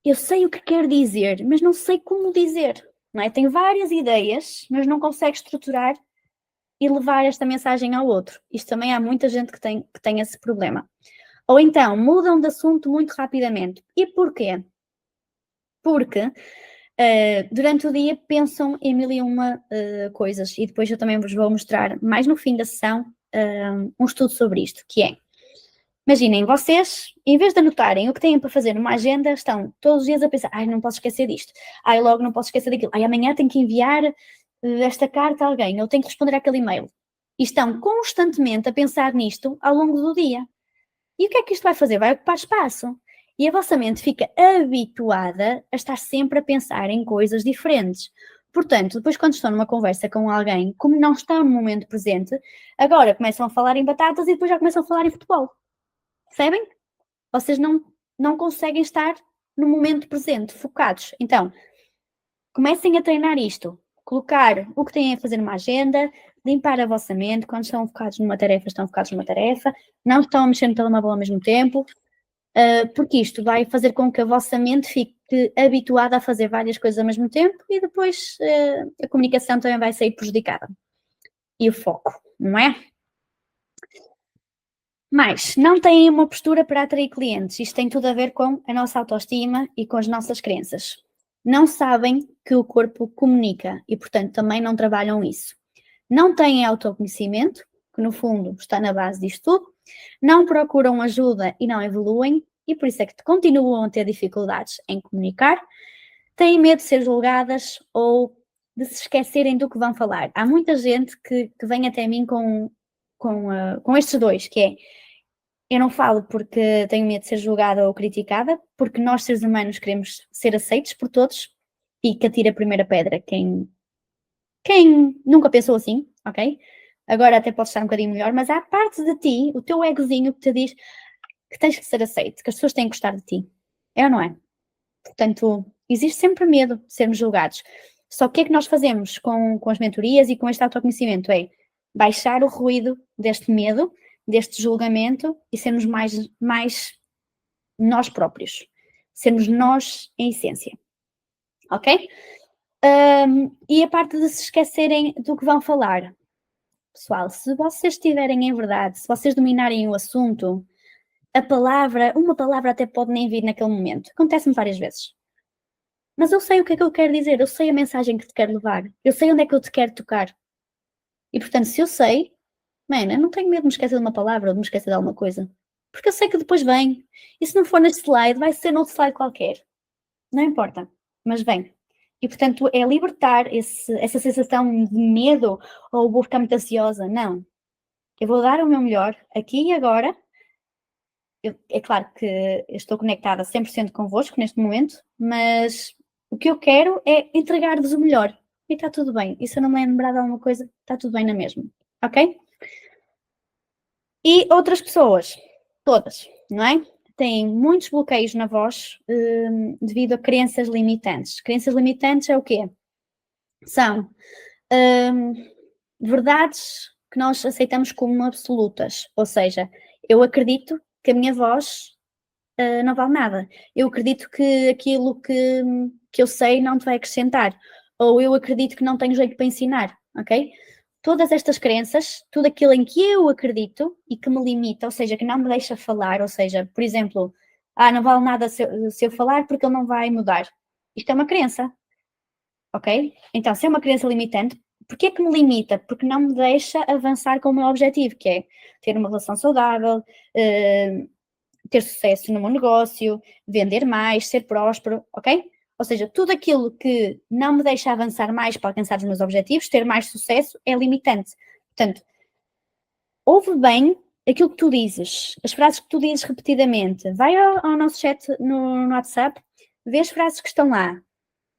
eu sei o que quer dizer, mas não sei como dizer, não é? Tem várias ideias, mas não consegue estruturar e levar esta mensagem ao outro. Isto também há muita gente que tem esse problema. Ou então, mudam de assunto muito rapidamente. E porquê? Porque durante o dia pensam em mil e uma coisas, e depois eu também vos vou mostrar mais no fim da sessão um estudo sobre isto, que é, imaginem, vocês, em vez de anotarem o que têm para fazer numa agenda, estão todos os dias a pensar, não posso esquecer disto, logo não posso esquecer daquilo, amanhã tenho que enviar esta carta a alguém, eu tenho que responder àquele e-mail. E estão constantemente a pensar nisto ao longo do dia. E o que é que isto vai fazer? Vai ocupar espaço. E a vossa mente fica habituada a estar sempre a pensar em coisas diferentes. Portanto, depois quando estão numa conversa com alguém, como não estão no momento presente, agora começam a falar em batatas e depois já começam a falar em futebol. Percebem? Vocês não conseguem estar no momento presente, focados. Então, comecem a treinar isto. Colocar o que têm a fazer numa agenda, limpar a vossa mente. Quando estão focados numa tarefa, estão focados numa tarefa. Não estão a mexer no telemóvel ao mesmo tempo. Porque isto vai fazer com que a vossa mente fique habituada a fazer várias coisas ao mesmo tempo e depois a comunicação também vai sair prejudicada. E o foco, não é? Mas não têm uma postura para atrair clientes. Isto tem tudo a ver com a nossa autoestima e com as nossas crenças. Não sabem que o corpo comunica e, portanto, também não trabalham isso. Não têm autoconhecimento, que no fundo está na base disto tudo. Não procuram ajuda e não evoluem, e por isso é que continuam a ter dificuldades em comunicar. Têm medo de ser julgadas ou de se esquecerem do que vão falar. Há muita gente que vem até mim com estes dois, que é, eu não falo porque tenho medo de ser julgada ou criticada, porque nós, seres humanos, queremos ser aceitos por todos, e que atira a primeira pedra quem nunca pensou assim, ok? Agora até pode estar um bocadinho melhor, mas há parte de ti, o teu egozinho, que te diz que tens que ser aceito, que as pessoas têm que gostar de ti. É ou não é? Portanto, existe sempre medo de sermos julgados. Só que o que é que nós fazemos com as mentorias e com este autoconhecimento? É baixar o ruído deste medo, deste julgamento, e sermos mais nós próprios. Sermos nós em essência. Ok? E a parte de se esquecerem do que vão falar. Pessoal, se vocês tiverem em verdade, se vocês dominarem o assunto, uma palavra até pode nem vir naquele momento. Acontece-me várias vezes. Mas eu sei o que é que eu quero dizer, eu sei a mensagem que te quero levar, eu sei onde é que eu te quero tocar. E portanto, se eu sei, eu não tenho medo de me esquecer de uma palavra ou de me esquecer de alguma coisa. Porque eu sei que depois vem. E se não for neste slide, vai ser noutro slide qualquer. Não importa, mas vem. E portanto, é libertar essa sensação de medo, ou vou ficar muito ansiosa. Não. Eu vou dar o meu melhor aqui e agora. É claro que eu estou conectada 100% convosco neste momento, mas o que eu quero é entregar-vos o melhor. E está tudo bem. E se eu não me lembrar de alguma coisa, está tudo bem na mesma. Ok? E outras pessoas, todas, não é? Têm muitos bloqueios na voz devido a crenças limitantes. Crenças limitantes é o quê? São verdades que nós aceitamos como absolutas. Ou seja, eu acredito que a minha voz não vale nada. Eu acredito que aquilo que eu sei não te vai acrescentar. Ou eu acredito que não tenho jeito para ensinar, ok? todas estas crenças, tudo aquilo em que eu acredito e que me limita, ou seja, que não me deixa falar, ou seja, por exemplo, não vale nada se eu falar porque ele não vai mudar. Isto é uma crença, ok? Então, se é uma crença limitante, porquê que me limita? Porque não me deixa avançar com o meu objetivo, que é ter uma relação saudável, ter sucesso no meu negócio, vender mais, ser próspero, ok? Ou seja, tudo aquilo que não me deixa avançar mais para alcançar os meus objetivos, ter mais sucesso, é limitante. Portanto, ouve bem aquilo que tu dizes, as frases que tu dizes repetidamente. Vai ao nosso chat no WhatsApp, vê as frases que estão lá,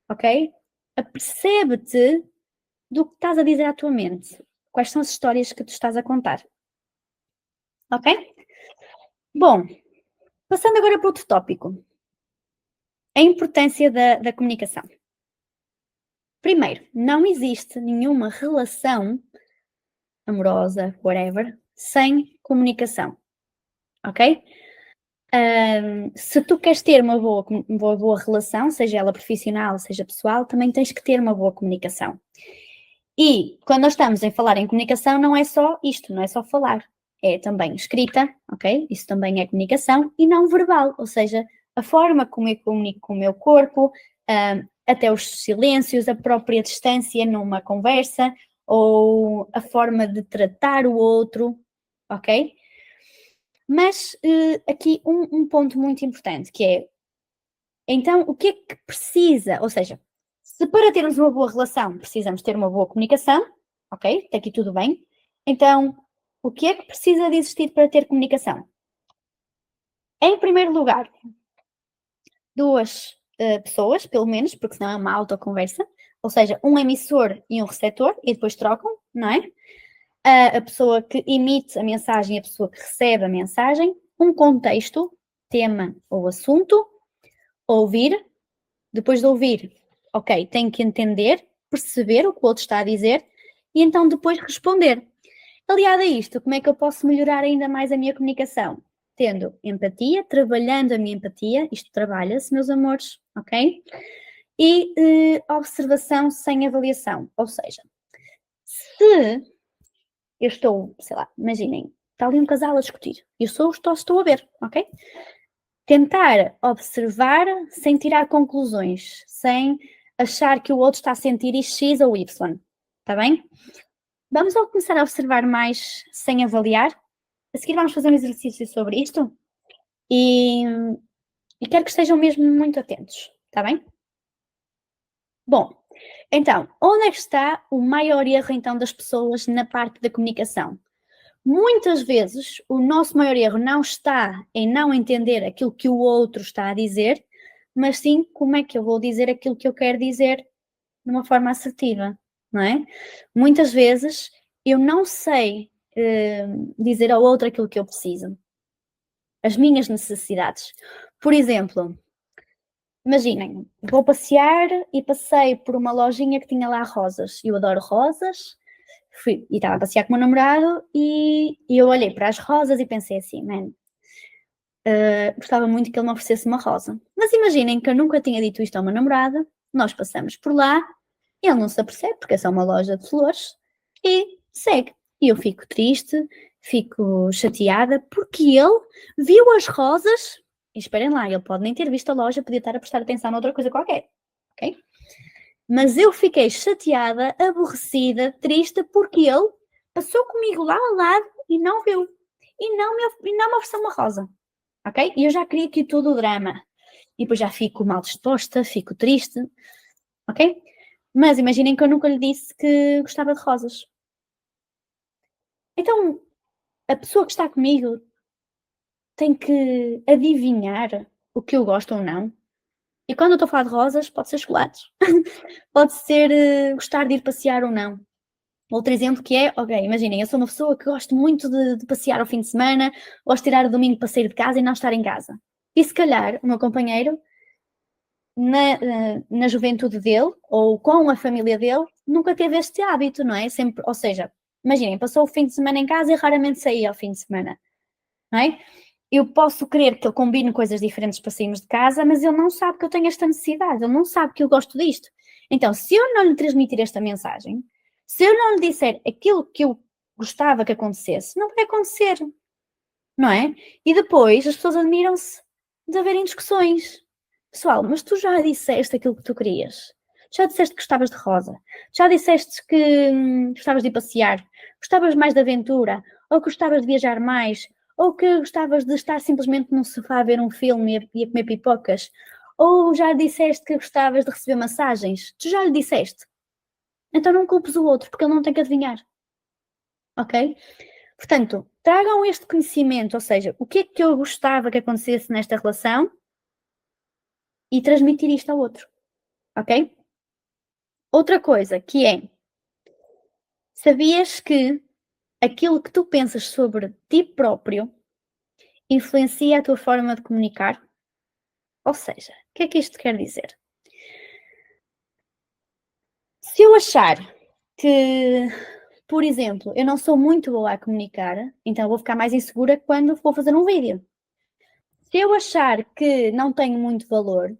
ok? Apercebe-te do que estás a dizer à tua mente. Quais são as histórias que tu estás a contar. Ok? Bom, passando agora para outro tópico. A importância da comunicação. Primeiro, não existe nenhuma relação amorosa, whatever, sem comunicação. Ok? Se tu queres ter uma boa relação, seja ela profissional, seja pessoal, também tens que ter uma boa comunicação. E quando nós estamos a falar em comunicação, não é só isto, não é só falar. É também escrita, ok? Isso também é comunicação e não verbal, ou seja, a forma como eu comunico com o meu corpo, até os silêncios, a própria distância numa conversa ou a forma de tratar o outro, ok? Mas aqui um ponto muito importante que é, então, o que é que precisa? Ou seja, se para termos uma boa relação precisamos ter uma boa comunicação, ok? Até aqui tudo bem. Então, o que é que precisa de existir para ter comunicação? Em primeiro lugar, duas pessoas, pelo menos, porque senão é uma autoconversa, ou seja, um emissor e um receptor, e depois trocam, não é? A pessoa que emite a mensagem e a pessoa que recebe a mensagem, um contexto, tema ou assunto, ouvir, depois de ouvir, ok, tenho que entender, perceber o que o outro está a dizer e então depois responder. Aliado a isto, como é que eu posso melhorar ainda mais a minha comunicação? Tendo empatia, trabalhando a minha empatia, isto trabalha-se, meus amores, ok? E observação sem avaliação, ou seja, se eu estou, sei lá, imaginem, está ali um casal a discutir, eu estou a ver, ok? Tentar observar sem tirar conclusões, sem achar que o outro está a sentir X ou Y, está bem? Vamos começar a observar mais sem avaliar. A seguir vamos fazer um exercício sobre isto e quero que estejam mesmo muito atentos, está bem? Bom, então, onde é que está o maior erro então das pessoas na parte da comunicação? Muitas vezes o nosso maior erro não está em não entender aquilo que o outro está a dizer, mas sim como é que eu vou dizer aquilo que eu quero dizer de uma forma assertiva, não é? Muitas vezes eu não sei dizer ao outro aquilo que eu preciso, as minhas necessidades. Por exemplo, imaginem, vou passear e passei por uma lojinha que tinha lá rosas. Eu adoro rosas. Fui e estava a passear com o meu namorado e eu olhei para as rosas e pensei assim, gostava muito que ele me oferecesse uma rosa. Mas imaginem que eu nunca tinha dito isto ao meu namorado, nós passamos por lá, ele não se apercebe porque é só uma loja de flores e segue. E eu fico triste, fico chateada porque ele viu as rosas e esperem lá, ele pode nem ter visto a loja, podia estar a prestar atenção noutra coisa qualquer, ok? Mas eu fiquei chateada, aborrecida, triste, porque ele passou comigo lá ao lado e não viu. E não me ofereceu uma rosa. Ok? E eu já queria que todo o drama. E depois já fico mal disposta, fico triste. Ok? Mas imaginem que eu nunca lhe disse que gostava de rosas. Então, a pessoa que está comigo tem que adivinhar o que eu gosto ou não. E quando eu estou a falar de rosas, pode ser chocolates. Pode ser gostar de ir passear ou não. Outro exemplo que é, ok, imaginem, eu sou uma pessoa que gosto muito de passear ao fim de semana, gosto de tirar o domingo para sair de casa e não estar em casa. E se calhar o meu companheiro, na juventude dele, ou com a família dele, nunca teve este hábito, não é? Sempre, ou seja, imaginem, passou o fim de semana em casa e raramente saía ao fim de semana, não é? Eu posso querer que ele combine coisas diferentes para sairmos de casa, mas ele não sabe que eu tenho esta necessidade, ele não sabe que eu gosto disto. Então, se eu não lhe transmitir esta mensagem, Se eu não lhe disser aquilo que eu gostava que acontecesse, não vai acontecer, não é? E depois as pessoas admiram-se de haverem discussões. Pessoal, mas tu já disseste aquilo que tu querias. Já disseste que gostavas de rosa. Já disseste que gostavas de ir passear. Gostavas mais de aventura. Ou que gostavas de viajar mais. Ou que gostavas de estar simplesmente num sofá a ver um filme e a comer pipocas. Ou já disseste que gostavas de receber massagens. Tu já lhe disseste. Então não culpes o outro, porque ele não tem que adivinhar. Ok? Portanto, tragam este conhecimento, ou seja, o que é que eu gostava que acontecesse nesta relação e transmitir isto ao outro. Ok? Outra coisa que é, sabias que aquilo que tu pensas sobre ti próprio influencia a tua forma de comunicar? Ou seja, o que é que isto quer dizer? Se eu achar que, por exemplo, eu não sou muito boa a comunicar, então eu vou ficar mais insegura quando vou fazer um vídeo. Se eu achar que não tenho muito valor,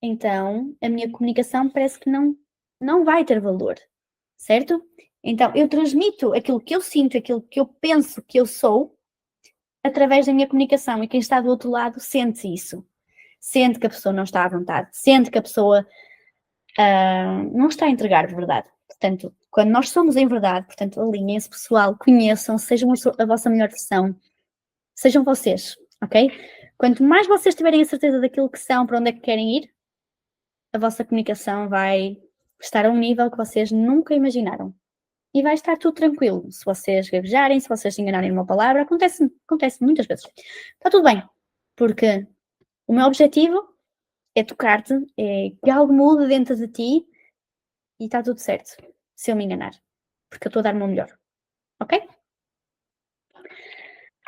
então a minha comunicação parece que não vai ter valor, certo? Então eu transmito aquilo que eu sinto, aquilo que eu penso que eu sou, através da minha comunicação, e quem está do outro lado sente isso. Sente que a pessoa não está à vontade, sente que a pessoa não está a entregar de verdade. Portanto, quando nós somos em verdade, portanto, alinhem-se, pessoal, conheçam, sejam a vossa melhor versão, sejam vocês, ok? Quanto mais vocês tiverem a certeza daquilo que são, para onde é que querem ir, a vossa comunicação vai estar a um nível que vocês nunca imaginaram. E vai estar tudo tranquilo. Se vocês gaguejarem, se vocês se enganarem numa palavra, acontece muitas vezes. Está tudo bem, porque o meu objetivo é tocar-te, é que algo mude dentro de ti e está tudo certo, se eu me enganar, porque eu estou a dar o meu melhor, ok?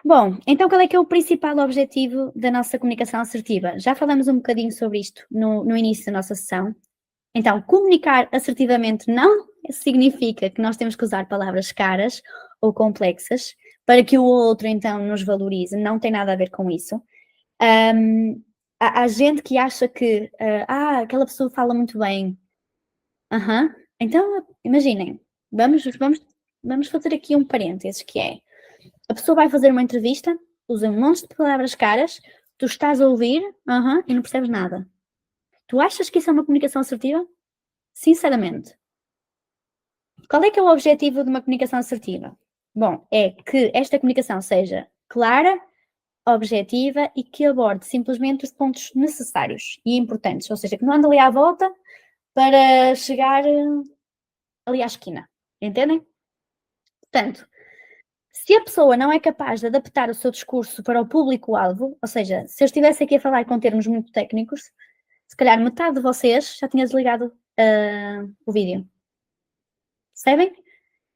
Bom, então qual é que é o principal objetivo da nossa comunicação assertiva? Já falamos um bocadinho sobre isto no início da nossa sessão. Então, comunicar assertivamente não significa que nós temos que usar palavras caras ou complexas para que o outro então nos valorize, não tem nada a ver com isso. Há gente que acha que aquela pessoa fala muito bem. Então, imaginem, vamos fazer aqui um parênteses, que é, a pessoa vai fazer uma entrevista, usa um monte de palavras caras, tu estás a ouvir, e não percebes nada. Tu achas que isso é uma comunicação assertiva? Sinceramente. Qual é que é o objetivo de uma comunicação assertiva? Bom, é que esta comunicação seja clara, objetiva e que aborde simplesmente os pontos necessários e importantes, ou seja, que não ande ali à volta para chegar ali à esquina, entendem? Portanto, se a pessoa não é capaz de adaptar o seu discurso para o público-alvo, ou seja, se eu estivesse aqui a falar com termos muito técnicos, se calhar metade de vocês já tinha desligado o vídeo. Percebem?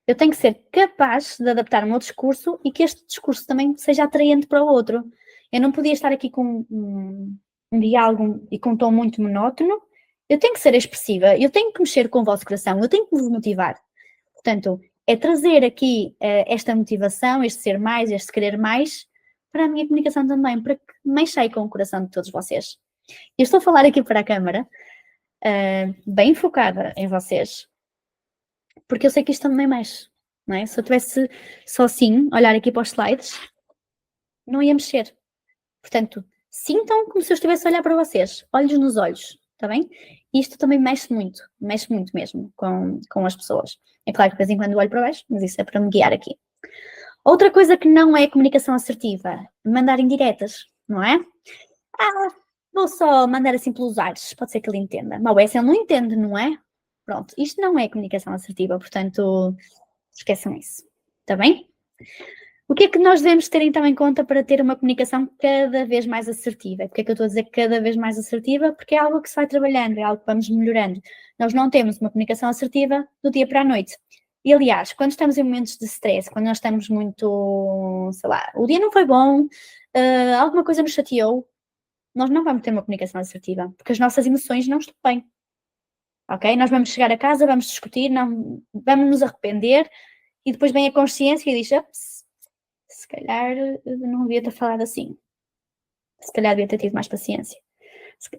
Eu tenho que ser capaz de adaptar o meu discurso e que este discurso também seja atraente para o outro. Eu não podia estar aqui com um diálogo e com um tom muito monótono. Eu tenho que ser expressiva, eu tenho que mexer com o vosso coração, eu tenho que vos motivar. Portanto, é trazer aqui esta motivação, este ser mais, este querer mais, para a minha comunicação também, para que mexa aí com o coração de todos vocês. Eu estou a falar aqui para a câmara, bem focada em vocês, porque eu sei que isto também mexe, não é? Se eu tivesse só assim, olhar aqui para os slides, não ia mexer. Portanto, sintam como se eu estivesse a olhar para vocês, olhos nos olhos, está bem? Isto também mexe muito mesmo com as pessoas. É claro que de vez em quando olho para baixo, mas isso é para me guiar aqui. Outra coisa que não é comunicação assertiva, mandar indiretas, não é? Vou só mandar assim pelos ares, pode ser que ele entenda. Mas ele não entende, não é? Pronto, isto não é comunicação assertiva, portanto, esqueçam isso, está bem? O que é que nós devemos ter então em conta para ter uma comunicação cada vez mais assertiva? Porque é que eu estou a dizer cada vez mais assertiva? Porque é algo que se vai trabalhando, é algo que vamos melhorando. Nós não temos uma comunicação assertiva do dia para a noite. E, aliás, quando estamos em momentos de stress, quando nós estamos muito, sei lá, o dia não foi bom, alguma coisa nos chateou, nós não vamos ter uma comunicação assertiva, porque as nossas emoções não estão bem. Ok? Nós vamos chegar a casa, vamos discutir, vamos nos arrepender, e depois vem a consciência e diz, ups, se calhar não devia ter falado assim. Se calhar devia ter tido mais paciência.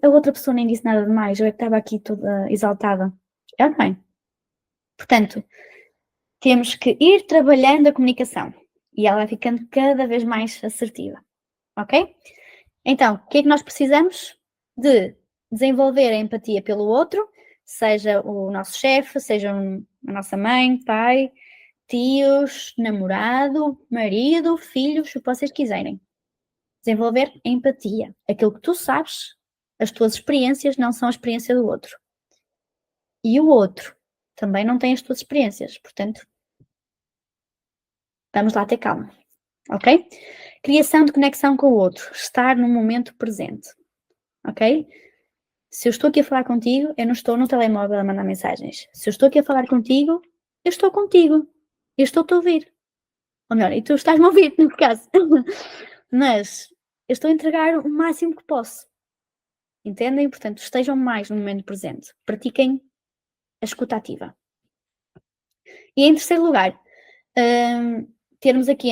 A outra pessoa nem disse nada demais, eu é que estava aqui toda exaltada. É bem. Portanto, temos que ir trabalhando a comunicação e ela vai ficando cada vez mais assertiva, ok? Então, o que é que nós precisamos? De desenvolver a empatia pelo outro, seja o nosso chefe, seja a nossa mãe, pai, tios, namorado, marido, filhos, o que vocês quiserem. Desenvolver a empatia. Aquilo que tu sabes, as tuas experiências não são a experiência do outro. E o outro também não tem as tuas experiências, portanto, vamos lá ter calma, ok? Criação de conexão com o outro, estar no momento presente, ok? Se eu estou aqui a falar contigo, eu não estou no telemóvel a mandar mensagens. Se eu estou aqui a falar contigo, eu estou contigo. Eu estou-te a ouvir. Ou melhor, e tu estás-me a ouvir, no caso. Mas eu estou a entregar o máximo que posso. Entendem? Portanto, estejam mais no momento presente. Pratiquem a escuta ativa. E em terceiro lugar, termos aqui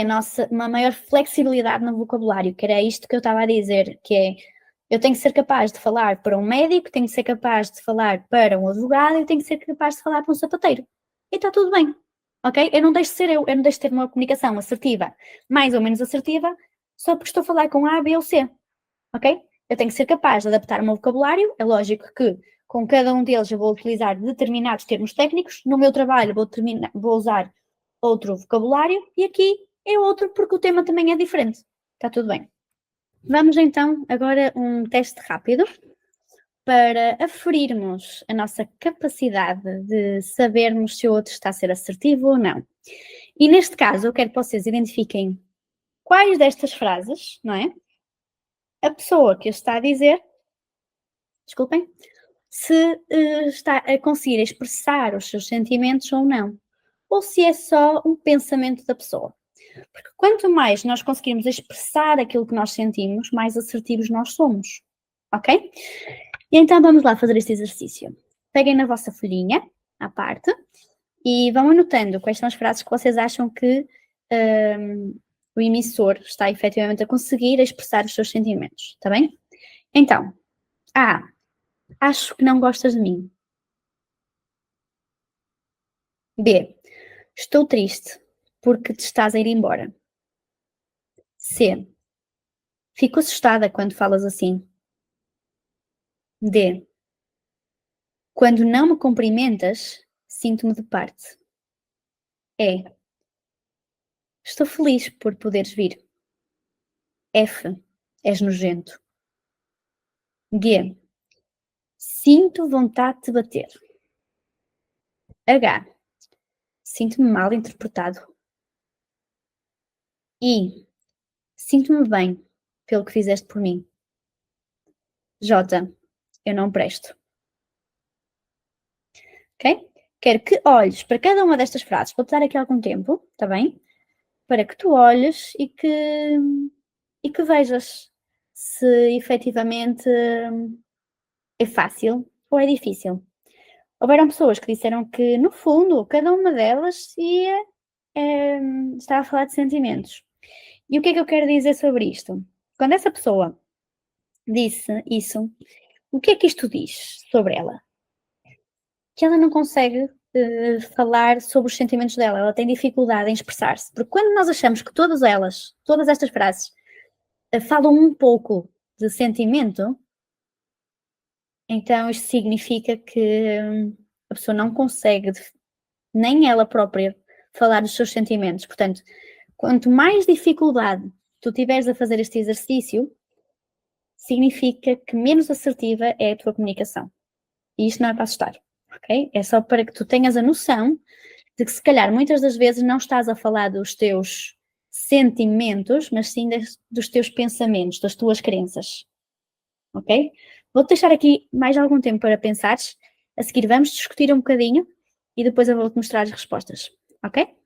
uma maior flexibilidade no vocabulário, que era isto que eu estava a dizer, que é, eu tenho que ser capaz de falar para um médico, tenho que ser capaz de falar para um advogado, eu tenho que ser capaz de falar para um sapateiro. E está tudo bem, ok? Eu não deixo de ser eu não deixo de ter uma comunicação assertiva, mais ou menos assertiva, só porque estou a falar com A, B ou C, ok? Eu tenho que ser capaz de adaptar o meu vocabulário, é lógico que com cada um deles eu vou utilizar determinados termos técnicos, no meu trabalho vou usar outro vocabulário e aqui é outro porque o tema também é diferente. Está tudo bem. Vamos então agora um teste rápido para aferirmos a nossa capacidade de sabermos se o outro está a ser assertivo ou não. E neste caso eu quero que vocês identifiquem quais destas frases, não é? A pessoa que está a dizer, desculpem, se está a conseguir expressar os seus sentimentos ou não. Ou se é só um pensamento da pessoa. Porque quanto mais nós conseguirmos expressar aquilo que nós sentimos, mais assertivos nós somos. Ok? E então vamos lá fazer este exercício. Peguem na vossa folhinha, à parte, e vão anotando quais são as frases que vocês acham que o emissor está efetivamente a conseguir expressar os seus sentimentos. Está bem? Então, A. Acho que não gostas de mim. B. Estou triste porque te estás a ir embora. C. Fico assustada quando falas assim. D. Quando não me cumprimentas, sinto-me de parte. E. Estou feliz por poderes vir. F. És nojento. G. Sinto vontade de te bater. H. Sinto-me mal interpretado. I. Sinto-me bem pelo que fizeste por mim. J. Eu não presto. Ok? Quero que olhes para cada uma destas frases. Vou-te dar aqui algum tempo, está bem? Para que tu olhes e que vejas se efetivamente é fácil ou é difícil. Houveram pessoas que disseram que, no fundo, cada uma delas estava a falar de sentimentos. E o que é que eu quero dizer sobre isto? Quando essa pessoa disse isso, o que é que isto diz sobre ela? Que ela não consegue falar sobre os sentimentos dela, ela tem dificuldade em expressar-se. Porque quando nós achamos que todas estas frases, falam um pouco de sentimento, então isto significa que a pessoa não consegue, nem ela própria, falar dos seus sentimentos. Portanto, quanto mais dificuldade tu tiveres a fazer este exercício, significa que menos assertiva é a tua comunicação. E isto não é para assustar, ok? É só para que tu tenhas a noção de que se calhar muitas das vezes não estás a falar dos teus sentimentos, mas sim dos teus pensamentos, das tuas crenças, ok? Vou-te deixar aqui mais algum tempo para pensares, a seguir vamos discutir um bocadinho e depois eu vou-te mostrar as respostas, ok?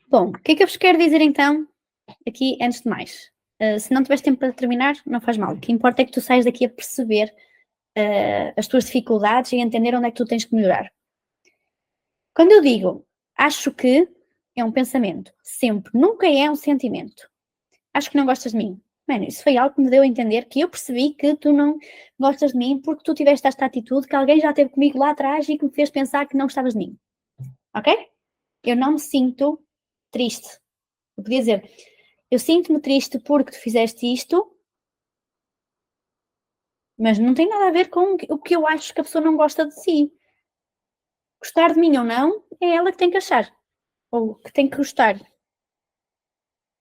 Bom, o que é que eu vos quero dizer então, aqui antes de mais? Se não tiveres tempo para terminar, não faz mal. O que importa é que tu saias daqui a perceber as tuas dificuldades e a entender onde é que tu tens que melhorar. Quando eu digo acho que, é um pensamento. Sempre. Nunca é um sentimento. Acho que não gostas de mim. Mano, isso foi algo que me deu a entender que eu percebi que tu não gostas de mim porque tu tiveste esta atitude que alguém já teve comigo lá atrás e que me fez pensar que não gostavas de mim. Ok? Eu não me sinto triste. Eu podia dizer, eu sinto-me triste porque tu fizeste isto, mas não tem nada a ver com o que eu acho que a pessoa não gosta de si. Gostar de mim ou não, é ela que tem que achar. Ou que tem que gostar.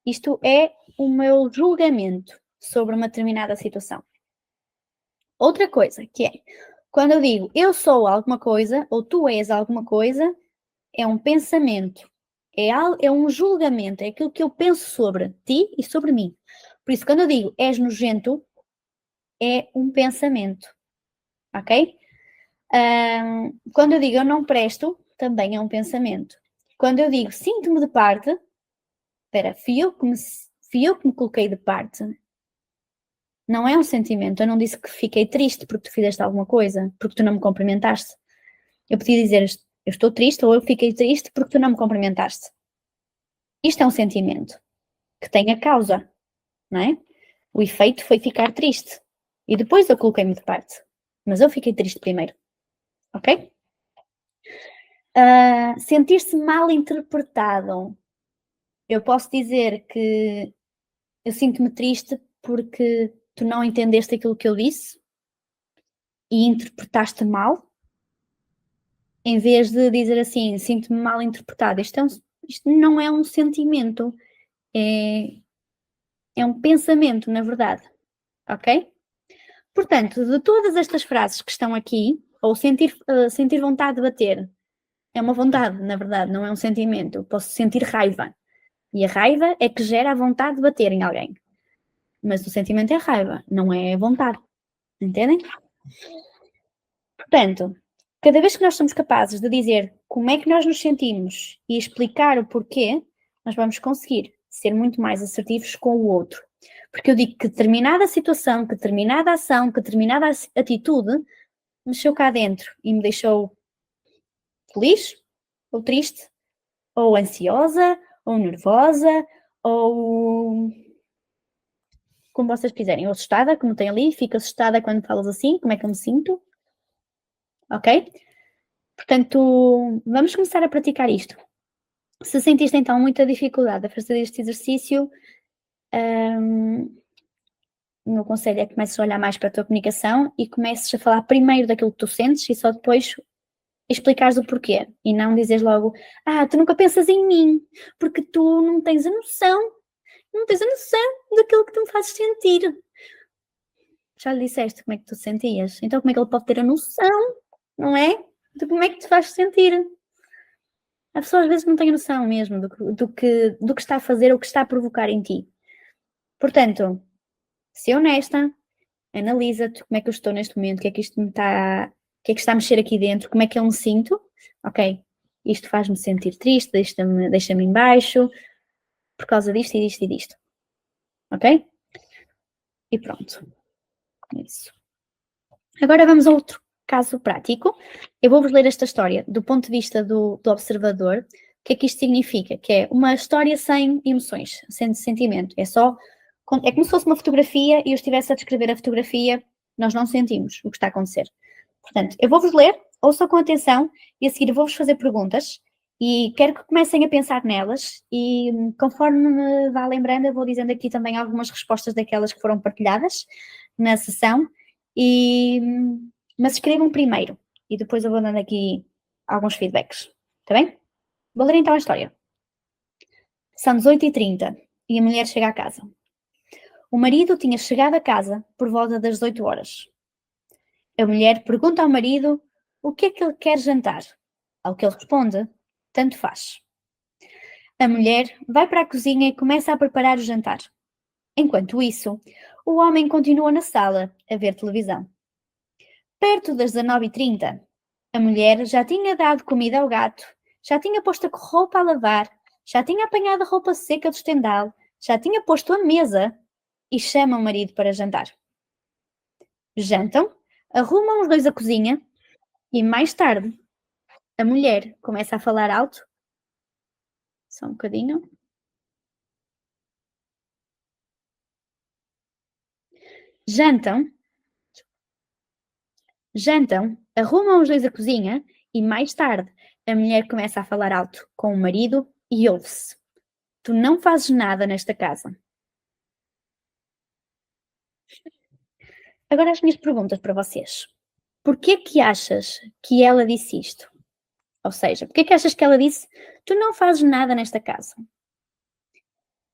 Isto é o meu julgamento sobre uma determinada situação. Outra coisa que é, quando eu digo eu sou alguma coisa ou tu és alguma coisa, é um pensamento, é um julgamento, é aquilo que eu penso sobre ti e sobre mim. Por isso, quando eu digo és nojento, é um pensamento, ok? Quando eu digo eu não presto, também é um pensamento. Quando eu digo sinto-me de parte, espera, fui eu que me coloquei de parte. Não é um sentimento. Eu não disse que fiquei triste porque tu fizeste alguma coisa, porque tu não me cumprimentaste. Eu podia dizer eu estou triste ou eu fiquei triste porque tu não me cumprimentaste. Isto é um sentimento que tem a causa, não é? O efeito foi ficar triste. E depois eu coloquei-me de parte. Mas eu fiquei triste primeiro. Ok? Sentir-se mal interpretado. Eu posso dizer que eu sinto-me triste porque tu não entendeste aquilo que eu disse e interpretaste mal, em vez de dizer assim, sinto-me mal interpretado. Isto não é um sentimento, é um pensamento, na verdade. Ok? Portanto, de todas estas frases que estão aqui, ou sentir vontade de bater, é uma vontade, na verdade, não é um sentimento. Eu posso sentir raiva. E a raiva é que gera a vontade de bater em alguém. Mas o sentimento é raiva, não é vontade. Entendem? Portanto, cada vez que nós somos capazes de dizer como é que nós nos sentimos e explicar o porquê, nós vamos conseguir ser muito mais assertivos com o outro. Porque eu digo que determinada situação, que determinada ação, que determinada atitude mexeu cá dentro e me deixou feliz, ou triste, ou ansiosa, ou nervosa, ou como vocês quiserem, ou assustada, como tem ali, fico assustada quando falas assim, como é que eu me sinto, ok? Portanto, vamos começar a praticar isto. Se sentiste então muita dificuldade a fazer este exercício, o meu conselho é que comeces a olhar mais para a tua comunicação e comeces a falar primeiro daquilo que tu sentes e só depois explicares o porquê. E não dizes logo, tu nunca pensas em mim, porque tu não tens a noção daquilo que tu me fazes sentir. Já lhe disseste como é que tu te sentias? Então como é que ele pode ter a noção, não é? De como é que te faz sentir? A pessoa às vezes não tem a noção mesmo do que está a fazer ou que está a provocar em ti. Portanto, se honesta, analisa-te como é que eu estou neste momento, o que é que isto me está, o que é que está a mexer aqui dentro, como é que eu me sinto, ok, isto faz-me sentir triste, deixa-me em baixo, por causa disto e disto e disto, ok? E pronto, isso. Agora vamos a outro caso prático. Eu vou-vos ler esta história do ponto de vista do observador. O que é que isto significa? Que é uma história sem emoções, sem sentimento. É como se fosse uma fotografia e eu estivesse a descrever a fotografia, nós não sentimos o que está a acontecer. Portanto, eu vou-vos ler, ouçam com atenção e a seguir vou-vos fazer perguntas e quero que comecem a pensar nelas e conforme me vá lembrando eu vou dizendo aqui também algumas respostas daquelas que foram partilhadas na sessão, mas escrevam primeiro e depois eu vou dando aqui alguns feedbacks, está bem? Vou ler então a história. São 18h30 e a mulher chega à casa. O marido tinha chegado a casa por volta das 18 horas. A mulher pergunta ao marido o que é que ele quer jantar. Ao que ele responde, tanto faz. A mulher vai para a cozinha e começa a preparar o jantar. Enquanto isso, o homem continua na sala a ver televisão. Perto das 19h30, a mulher já tinha dado comida ao gato, já tinha posto a roupa a lavar, já tinha apanhado a roupa seca do estendal, já tinha posto a mesa e chama o marido para jantar. Jantam, arrumam os dois a cozinha e mais tarde a mulher começa a falar alto. Só um bocadinho. Jantam, arrumam os dois a cozinha e mais tarde a mulher começa a falar alto com o marido e ouve-se: tu não fazes nada nesta casa. Agora as minhas perguntas para vocês. Porquê que achas que ela disse isto? Ou seja, porquê que achas que ela disse: tu não fazes nada nesta casa?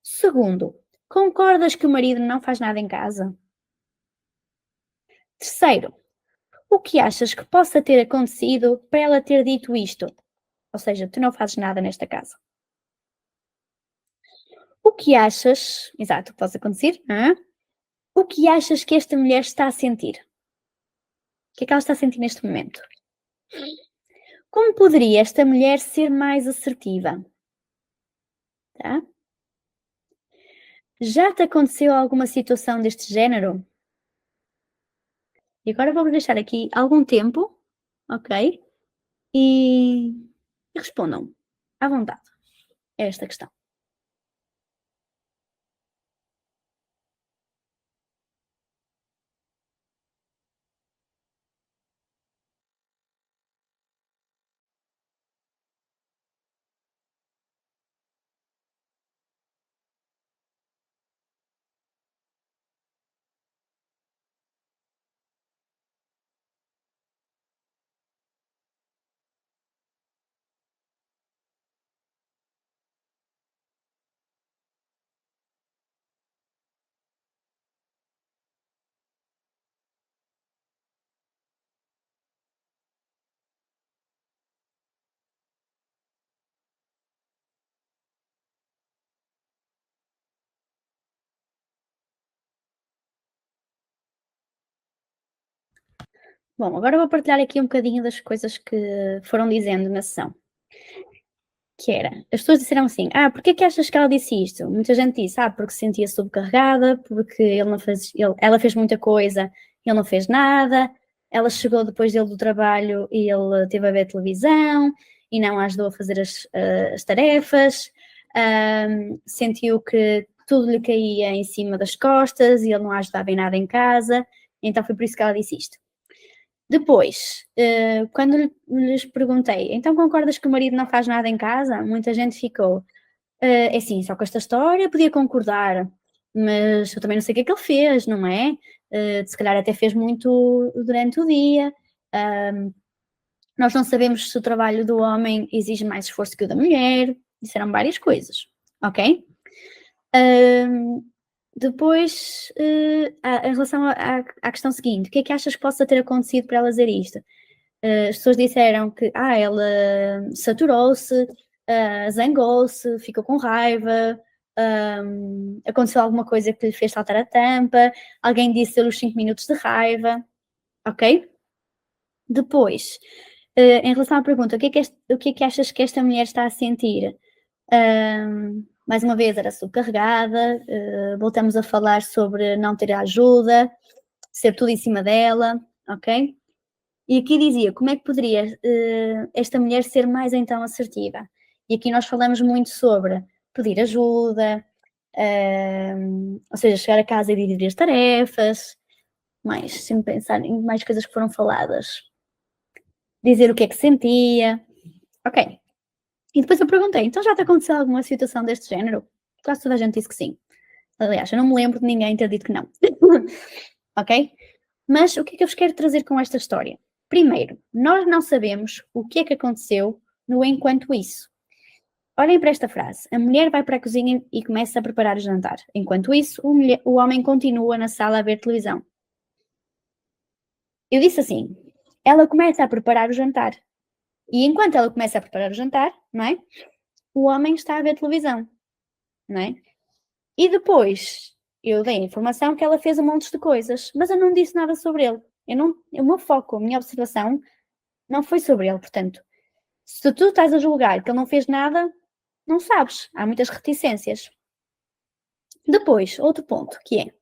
Segundo, concordas que o marido não faz nada em casa? Terceiro, o que achas que possa ter acontecido para ela ter dito isto? Ou seja, tu não fazes nada nesta casa. O que achas, exato, que possa acontecer, o que achas que esta mulher está a sentir? O que é que ela está a sentir neste momento? Como poderia esta mulher ser mais assertiva? Tá? Já te aconteceu alguma situação deste género? E agora vou-vos deixar aqui algum tempo, ok? E respondam à vontade a esta questão. Bom, agora vou partilhar aqui um bocadinho das coisas que foram dizendo na sessão. Que era, as pessoas disseram assim: porquê que achas que ela disse isto? Muita gente disse: porque se sentia sobrecarregada, porque ela fez muita coisa, ele não fez nada, ela chegou depois dele do trabalho e ele teve a ver televisão e não a ajudou a fazer as tarefas, sentiu que tudo lhe caía em cima das costas e ele não a ajudava em nada em casa, então foi por isso que ela disse isto. Depois, quando lhes perguntei: então concordas que o marido não faz nada em casa? Muita gente ficou: é assim, só com esta história podia concordar, mas eu também não sei o que é que ele fez, não é? Se calhar até fez muito durante o dia. Nós não sabemos se o trabalho do homem exige mais esforço que o da mulher. Disseram várias coisas, ok? Depois, em relação à questão seguinte, o que é que achas que possa ter acontecido para ela dizer isto? As pessoas disseram que ela saturou-se, zangou-se, ficou com raiva, aconteceu alguma coisa que lhe fez saltar a tampa, alguém disse-lhe os 5 minutos de raiva, ok? Depois, em relação à pergunta, o que é que achas que esta mulher está a sentir? Mais uma vez era subcarregada, voltamos a falar sobre não ter ajuda, ser tudo em cima dela, ok? E aqui dizia, como é que poderia esta mulher ser mais então assertiva? E aqui nós falamos muito sobre pedir ajuda, ou seja, chegar a casa e dividir as tarefas, sempre pensar em mais coisas que foram faladas. Dizer o que é que sentia, ok. E depois eu perguntei, então já te aconteceu alguma situação deste género? Quase toda a gente disse que sim. Aliás, eu não me lembro de ninguém ter dito que não. Ok? Mas o que é que eu vos quero trazer com esta história? Primeiro, nós não sabemos o que é que aconteceu no enquanto isso. Olhem para esta frase. A mulher vai para a cozinha e começa a preparar o jantar. Enquanto isso, o homem continua na sala a ver televisão. Eu disse assim, ela começa a preparar o jantar. E enquanto ela começa a preparar o jantar, não é? O homem está a ver televisão, não é? E depois eu dei a informação que ela fez um monte de coisas, mas eu não disse nada sobre ele. O meu foco, a minha observação não foi sobre ele, portanto, se tu estás a julgar que ele não fez nada, não sabes, há muitas reticências. Depois, outro ponto, que é,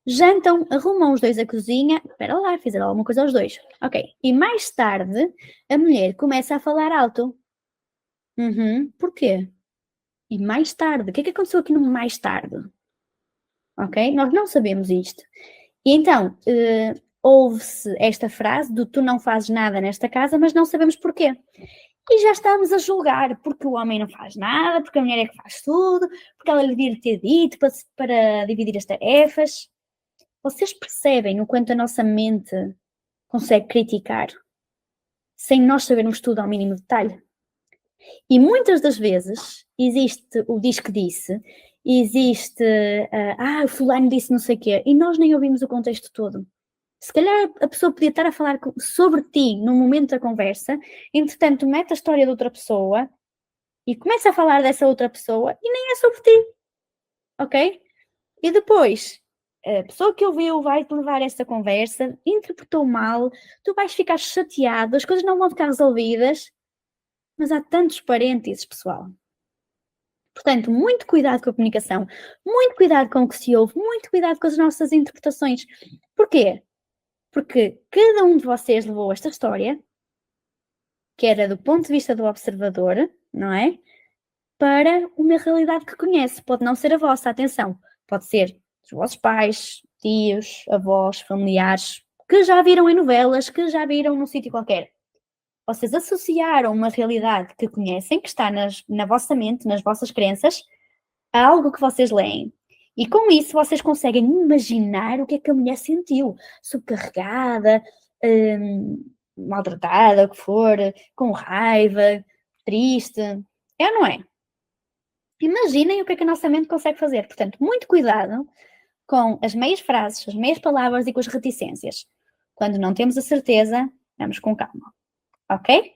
Jantam, arrumam os dois a cozinha. Espera lá, fizeram alguma coisa aos dois. Ok. E mais tarde, a mulher começa a falar alto. Porquê? E mais tarde. O que é que aconteceu aqui no mais tarde? Ok? Nós não sabemos isto. E então, ouve-se esta frase do tu não fazes nada nesta casa, mas não sabemos porquê. E já estamos a julgar porque o homem não faz nada, porque a mulher é que faz tudo, porque ela lhe devia ter dito para dividir as tarefas. Vocês percebem o quanto a nossa mente consegue criticar sem nós sabermos tudo ao mínimo detalhe? E muitas das vezes existe o diz que disse, existe o fulano disse não sei o quê, e nós nem ouvimos o contexto todo. Se calhar a pessoa podia estar a falar sobre ti no momento da conversa, entretanto mete a história de outra pessoa e começa a falar dessa outra pessoa e nem é sobre ti, ok? E depois, a pessoa que ouviu vai-te levar essa conversa, interpretou mal, tu vais ficar chateado, as coisas não vão ficar resolvidas, mas há tantos parênteses, pessoal. Portanto, muito cuidado com a comunicação, muito cuidado com o que se ouve, muito cuidado com as nossas interpretações. Porquê? Porque cada um de vocês levou esta história, que era do ponto de vista do observador, não é? Para uma realidade que conhece. Pode não ser a vossa, atenção. Pode ser dos vossos pais, tios, avós, familiares, que já viram em novelas, que já viram num sítio qualquer. Vocês associaram uma realidade que conhecem, que está na vossa mente, nas vossas crenças, a algo que vocês leem. E com isso vocês conseguem imaginar o que é que a mulher sentiu, subcarregada, maltratada, o que for, com raiva, triste. É ou não é? Imaginem o que é que a nossa mente consegue fazer. Portanto, muito cuidado com as meias frases, as meias palavras e com as reticências. Quando não temos a certeza, vamos com calma. Ok?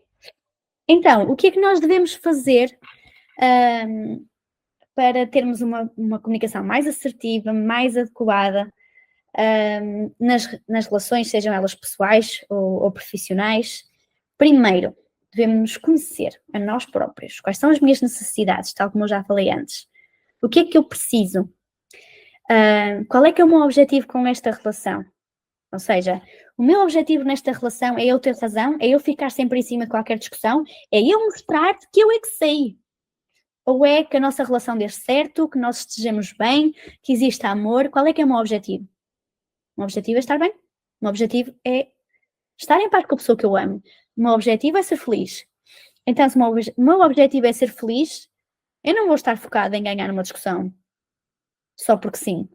Então, o que é que nós devemos fazer para termos uma comunicação mais assertiva, mais adequada nas relações, sejam elas pessoais ou profissionais? Primeiro, devemos nos conhecer a nós próprios. Quais são as minhas necessidades, tal como eu já falei antes? O que é que eu preciso? Qual é que é o meu objetivo com esta relação? Ou seja, o meu objetivo nesta relação é eu ter razão, é eu ficar sempre em cima de qualquer discussão, é eu mostrar-te que eu é que sei. Ou é que a nossa relação dê certo, que nós estejamos bem, que exista amor? Qual é que é o meu objetivo? O meu objetivo é estar bem. O meu objetivo é estar em paz com a pessoa que eu amo. O meu objetivo é ser feliz. Então, se o meu objetivo é ser feliz, eu não vou estar focada em ganhar uma discussão só porque sim.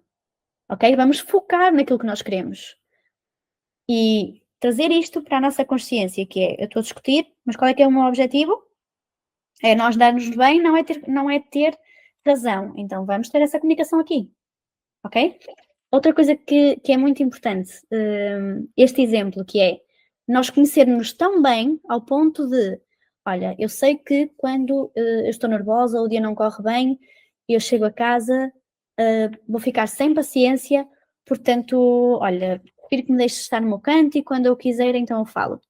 Ok? Vamos focar naquilo que nós queremos. E trazer isto para a nossa consciência, que é, eu estou a discutir, mas qual é que é o meu objetivo? É nós darmos bem, não é ter razão. Então vamos ter essa comunicação aqui, ok? Outra coisa que é muito importante, este exemplo que é nós conhecermos tão bem ao ponto de, olha, eu sei que quando eu estou nervosa ou o dia não corre bem, eu chego a casa, vou ficar sem paciência, portanto, olha, prefiro que me deixes estar no meu canto e quando eu quiser então eu falo.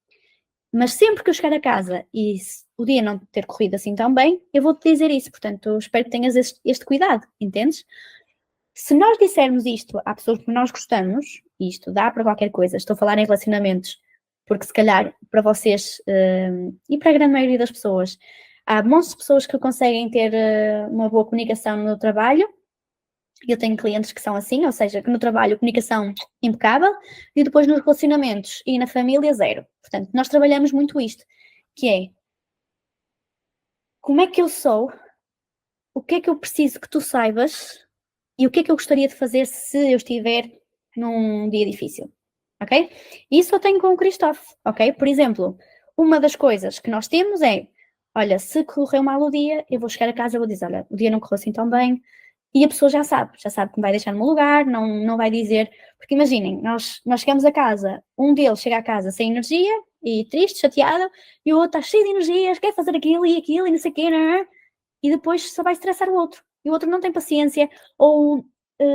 Mas sempre que eu chegar a casa e o dia não ter corrido assim tão bem, eu vou-te dizer isso. Portanto, eu espero que tenhas este cuidado, entendes? Se nós dissermos isto à pessoa que nós gostamos, e isto dá para qualquer coisa, estou a falar em relacionamentos, porque se calhar para vocês e para a grande maioria das pessoas, há montes de pessoas que conseguem ter uma boa comunicação no trabalho. Eu tenho clientes que são assim, ou seja, que no trabalho comunicação impecável e depois nos relacionamentos e na família zero. Portanto, nós trabalhamos muito isto, que é como é que eu sou, o que é que eu preciso que tu saibas e o que é que eu gostaria de fazer se eu estiver num dia difícil, ok? Isso eu tenho com o Christophe, ok? Por exemplo, uma das coisas que nós temos é, olha, se correu mal o dia, eu vou chegar a casa e vou dizer, olha, o dia não correu assim tão bem, e a pessoa já sabe que me vai deixar no meu lugar, não vai dizer, porque imaginem, nós chegamos a casa, um deles chega a casa sem energia e triste, chateado, e o outro está cheio de energias, quer fazer aquilo e não sei o quê, e depois só vai estressar o outro, e o outro não tem paciência, ou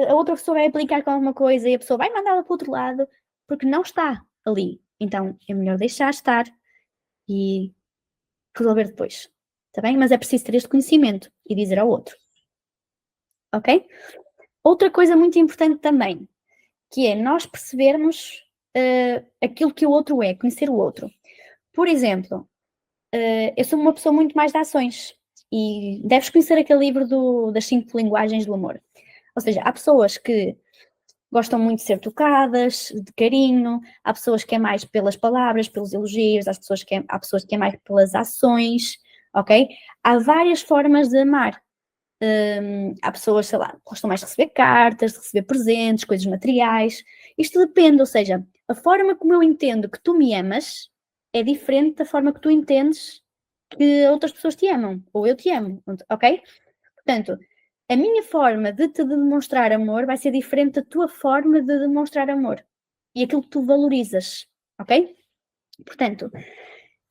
a outra pessoa vai aplicar com alguma coisa e a pessoa vai mandá-la para o outro lado, porque não está ali. Então é melhor deixar estar e resolver depois, está bem? Mas é preciso ter este conhecimento e dizer ao outro. Ok? Outra coisa muito importante também, que é nós percebermos aquilo que o outro é, conhecer o outro. Por exemplo, eu sou uma pessoa muito mais de ações e deves conhecer aquele livro das 5 linguagens do amor. Ou seja, há pessoas que gostam muito de ser tocadas, de carinho, há pessoas que é mais pelas palavras, pelos elogios, há pessoas que é mais pelas ações, ok? Há várias formas de amar. Há pessoas, sei lá, que gostam mais de receber cartas, de receber presentes, coisas materiais. Isto depende, ou seja, a forma como eu entendo que tu me amas é diferente da forma que tu entendes que outras pessoas te amam, ou eu te amo, ok? Portanto, a minha forma de te demonstrar amor vai ser diferente da tua forma de demonstrar amor e aquilo que tu valorizas, ok? Portanto,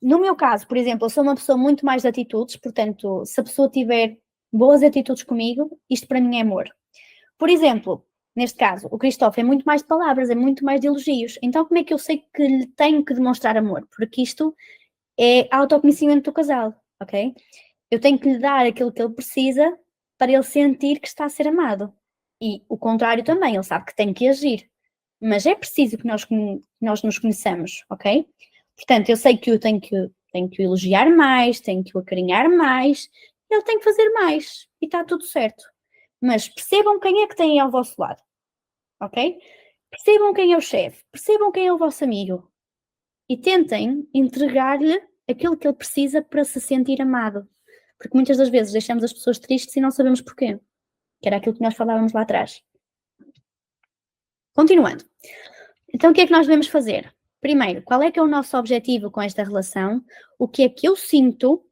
no meu caso, por exemplo, eu sou uma pessoa muito mais de atitudes, portanto, se a pessoa tiver boas atitudes comigo, isto para mim é amor. Por exemplo, neste caso, o Cristóvão é muito mais de palavras, é muito mais de elogios. Então, como é que eu sei que lhe tenho que demonstrar amor? Porque isto é autoconhecimento do casal, ok? Eu tenho que lhe dar aquilo que ele precisa para ele sentir que está a ser amado. E o contrário também, ele sabe que tem que agir. Mas é preciso que nós nos conheçamos, ok? Portanto, eu sei que eu tenho que o elogiar mais, tenho que o acarinhar mais, ele tem que fazer mais e está tudo certo. Mas percebam quem é que tem ao vosso lado, ok? Percebam quem é o chefe, percebam quem é o vosso amigo e tentem entregar-lhe aquilo que ele precisa para se sentir amado. Porque muitas das vezes deixamos as pessoas tristes e não sabemos porquê. Que era aquilo que nós falávamos lá atrás. Continuando. Então, o que é que nós devemos fazer? Primeiro, qual é que é o nosso objetivo com esta relação? O que é que eu sinto?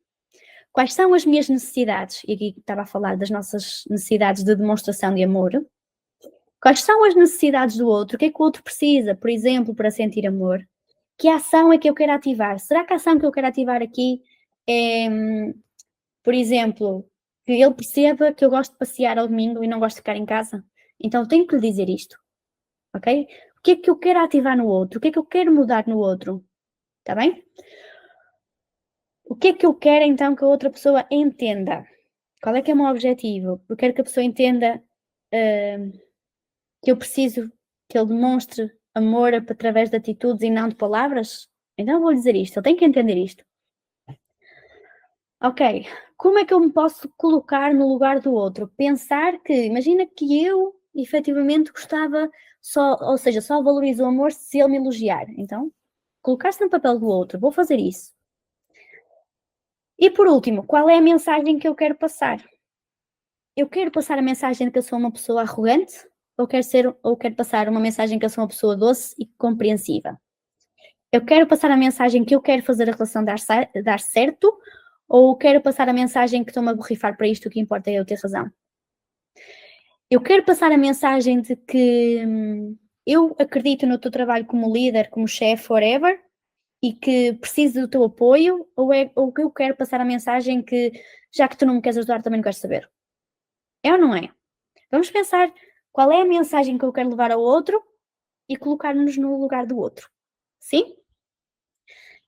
Quais são as minhas necessidades? E aqui estava a falar das nossas necessidades de demonstração de amor. Quais são as necessidades do outro? O que é que o outro precisa, por exemplo, para sentir amor? Que ação é que eu quero ativar? Será que a ação que eu quero ativar aqui é, por exemplo, que ele perceba que eu gosto de passear ao domingo e não gosto de ficar em casa? Então tenho que lhe dizer isto, ok? O que é que eu quero ativar no outro? O que é que eu quero mudar no outro? Está bem? O que é que eu quero então que a outra pessoa entenda? Qual é que é o meu objetivo? Eu quero que a pessoa entenda que eu preciso que ele demonstre amor através de atitudes e não de palavras? Então eu vou dizer isto, ele tem que entender isto. Ok, como é que eu me posso colocar no lugar do outro? Pensar que, imagina que eu efetivamente gostava só, ou seja, só valorizo o amor se ele me elogiar. Então, colocar-se no papel do outro, vou fazer isso. E por último, qual é a mensagem que eu quero passar? Eu quero passar a mensagem de que eu sou uma pessoa arrogante ou quero passar uma mensagem que eu sou uma pessoa doce e compreensiva? Eu quero passar a mensagem que eu quero fazer a relação dar certo ou quero passar a mensagem que estou-me a borrifar para isto, o que importa é eu ter razão? Eu quero passar a mensagem de que eu acredito no teu trabalho como líder, como chefe, whatever, e que preciso do teu apoio, ou que eu quero passar a mensagem que, já que tu não me queres ajudar, também não queres saber? É ou não é? Vamos pensar qual é a mensagem que eu quero levar ao outro e colocar-nos no lugar do outro. Sim?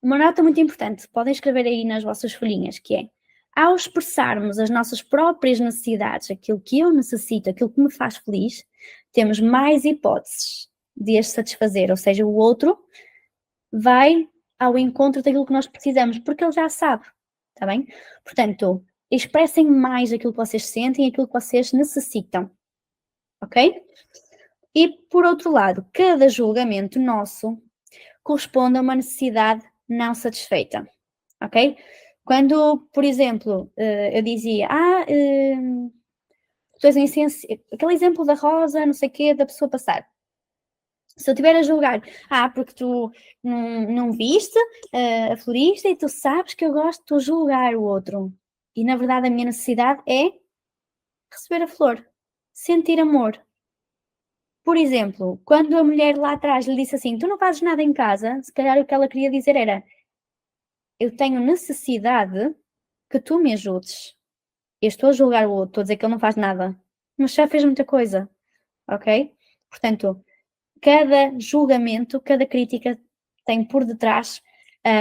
Uma nota muito importante, podem escrever aí nas vossas folhinhas, que é, ao expressarmos as nossas próprias necessidades, aquilo que eu necessito, aquilo que me faz feliz, temos mais hipóteses de as satisfazer, ou seja, o outro vai ao encontro daquilo que nós precisamos, porque ele já sabe, está bem? Portanto, expressem mais aquilo que vocês sentem e aquilo que vocês necessitam, ok? E, por outro lado, cada julgamento nosso corresponde a uma necessidade não satisfeita, ok? Quando, por exemplo, eu dizia, tu és insensível, aquele exemplo da rosa, não sei o quê, da pessoa passar. Se eu estiver a julgar, porque tu não viste a florista e tu sabes que eu gosto de julgar o outro. E na verdade a minha necessidade é receber a flor, sentir amor. Por exemplo, quando a mulher lá atrás lhe disse assim, tu não fazes nada em casa, se calhar o que ela queria dizer era, eu tenho necessidade que tu me ajudes. Eu estou a julgar o outro, estou a dizer que ele não faz nada, mas já fez muita coisa, ok? Portanto, cada julgamento, cada crítica tem por detrás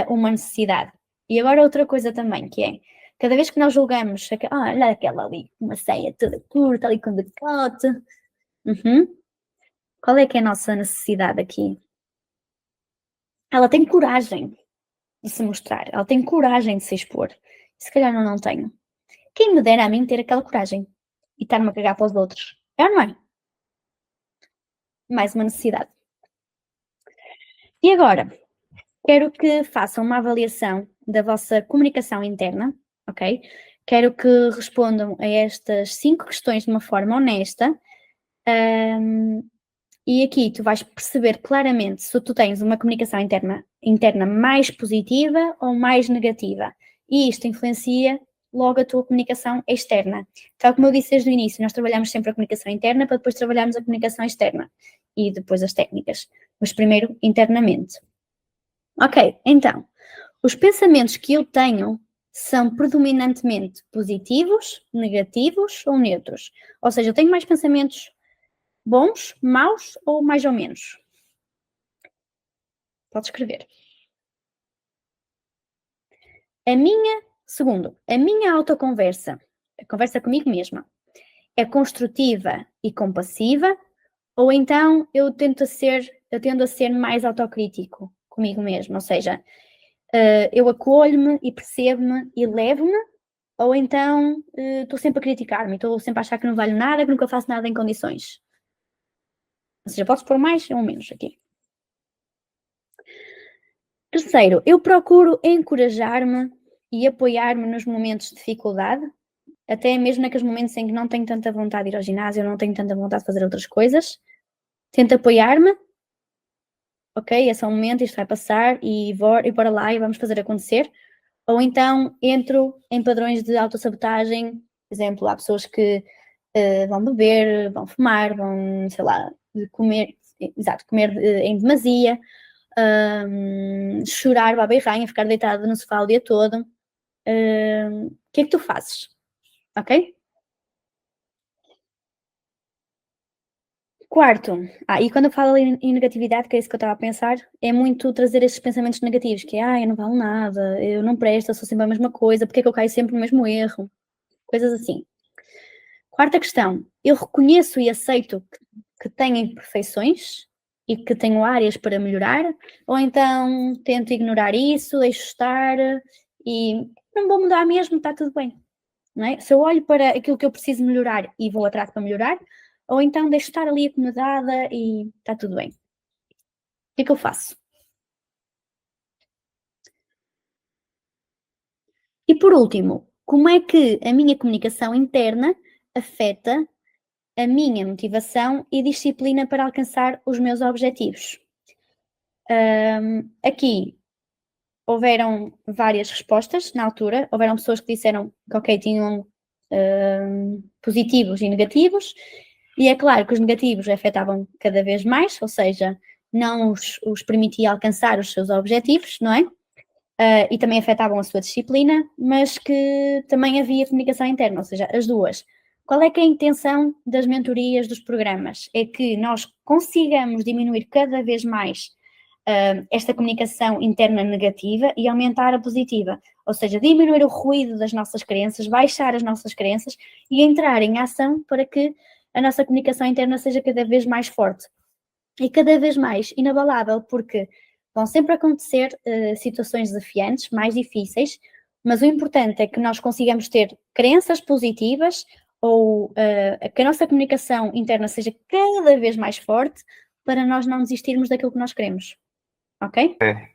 uma necessidade. E agora outra coisa também, que é, cada vez que nós julgamos, olha aquela ali, uma saia toda curta, ali com decote, Qual é que é a nossa necessidade aqui? Ela tem coragem de se mostrar, ela tem coragem de se expor. Se calhar eu não tenho. Quem me dera a mim ter aquela coragem e estar-me a cagar para os outros? É ou não é? Mais uma necessidade. E agora, quero que façam uma avaliação da vossa comunicação interna, ok? Quero que respondam a estas 5 questões de uma forma honesta. E aqui tu vais perceber claramente se tu tens uma comunicação interna mais positiva ou mais negativa. E isto influencia logo a tua comunicação externa. Tal como eu disse desde o início, nós trabalhamos sempre a comunicação interna para depois trabalharmos a comunicação externa e depois as técnicas. Mas primeiro, internamente. Ok, então, os pensamentos que eu tenho são predominantemente positivos, negativos ou neutros. Ou seja, eu tenho mais pensamentos bons, maus ou mais ou menos? Pode escrever. Segundo, a minha autoconversa, a conversa comigo mesma, é construtiva e compassiva, ou então eu tendo a ser mais autocrítico comigo mesmo, ou seja, eu acolho-me e percebo-me e levo-me, ou então estou sempre a criticar-me, estou sempre a achar que não valho nada, que nunca faço nada em condições. Ou seja, podes pôr mais ou menos aqui. Terceiro, eu procuro encorajar-me e apoiar-me nos momentos de dificuldade, até mesmo naqueles momentos em que não tenho tanta vontade de ir ao ginásio, não tenho tanta vontade de fazer outras coisas. Tento apoiar-me, ok, esse é o momento, isto vai passar e bora lá e vamos fazer acontecer. Ou então entro em padrões de autossabotagem, por exemplo, há pessoas que vão beber, vão fumar, vão, sei lá, comer em demasia, chorar, baba e ranha, ficar deitada no sofá o dia todo. O que é que tu fazes? Ok? Quarto, e quando eu falo em negatividade, que é isso que eu estava a pensar, é muito trazer esses pensamentos negativos, que é, eu não valo nada, eu não presto, eu sou sempre a mesma coisa, porque é que eu caio sempre no mesmo erro? Coisas assim. Quarta questão, eu reconheço e aceito que tenho imperfeições e que tenho áreas para melhorar, ou então tento ignorar isso, deixo estar e não vou mudar mesmo, está tudo bem. Não é? Se eu olho para aquilo que eu preciso melhorar e vou atrás para melhorar, ou então deixo estar ali acomodada e está tudo bem. O que é que eu faço? E por último, como é que a minha comunicação interna afeta a minha motivação e disciplina para alcançar os meus objetivos? Aqui houveram várias respostas na altura, houveram pessoas que disseram que, ok, tinham positivos e negativos, e é claro que os negativos afetavam cada vez mais, ou seja, não os permitia alcançar os seus objetivos, não é? E também afetavam a sua disciplina, mas que também havia comunicação interna, ou seja, as duas. Qual é que é a intenção das mentorias, dos programas? É que nós consigamos diminuir cada vez mais esta comunicação interna negativa e aumentar a positiva, ou seja, diminuir o ruído das nossas crenças, baixar as nossas crenças e entrar em ação para que a nossa comunicação interna seja cada vez mais forte e cada vez mais inabalável, porque vão sempre acontecer situações desafiantes, mais difíceis, mas o importante é que nós consigamos ter crenças positivas ou que a nossa comunicação interna seja cada vez mais forte para nós não desistirmos daquilo que nós queremos. Ok? É.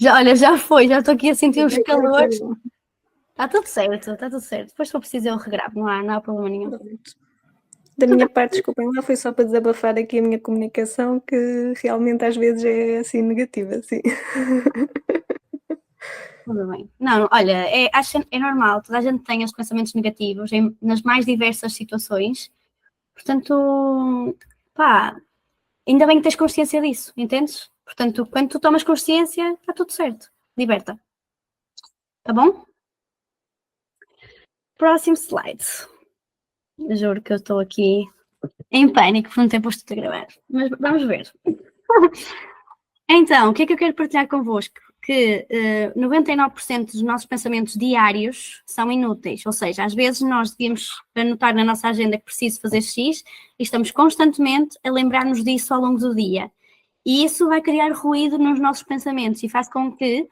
Olha, já foi, já estou aqui a sentir os calores. Está tudo certo, está tudo certo. Depois, se for preciso, eu regravo, não há problema nenhum. Da minha parte, desculpem lá, foi só para desabafar aqui a minha comunicação, que realmente às vezes é assim negativa, sim. Tudo bem. Não, olha, acho é normal, toda a gente tem os pensamentos negativos nas mais diversas situações, portanto, pá, ainda bem que tens consciência disso, entendes? Portanto, quando tu tomas consciência, está tudo certo, liberta. Tá bom? Próximo slide. Juro que eu estou aqui em pânico por não ter posto a gravar, mas vamos ver. Então, o que é que eu quero partilhar convosco? que 99% dos nossos pensamentos diários são inúteis, ou seja, às vezes nós devíamos anotar na nossa agenda que preciso fazer X e estamos constantemente a lembrar-nos disso ao longo do dia. E isso vai criar ruído nos nossos pensamentos e faz com que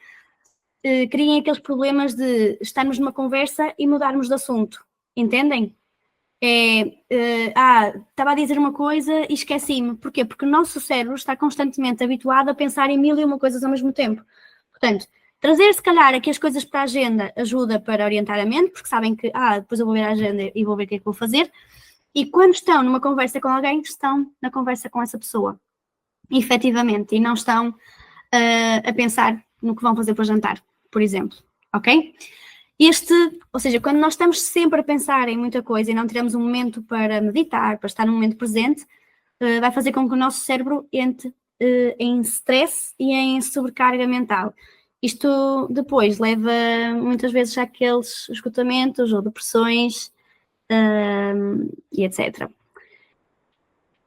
criem aqueles problemas de estarmos numa conversa e mudarmos de assunto, entendem? Estava a dizer uma coisa e esqueci-me. Porquê? Porque o nosso cérebro está constantemente habituado a pensar em mil e uma coisas ao mesmo tempo. Portanto, trazer se calhar aqui as coisas para a agenda ajuda para orientar a mente, porque sabem que, depois eu vou ver a agenda e vou ver o que é que vou fazer. E quando estão numa conversa com alguém, estão na conversa com essa pessoa, efetivamente, e não estão a pensar no que vão fazer para o jantar, por exemplo, ok? Ou seja, quando nós estamos sempre a pensar em muita coisa e não tiramos um momento para meditar, para estar no momento presente, vai fazer com que o nosso cérebro entre em stress e em sobrecarga mental. Isto depois leva muitas vezes àqueles esgotamentos ou depressões e etc.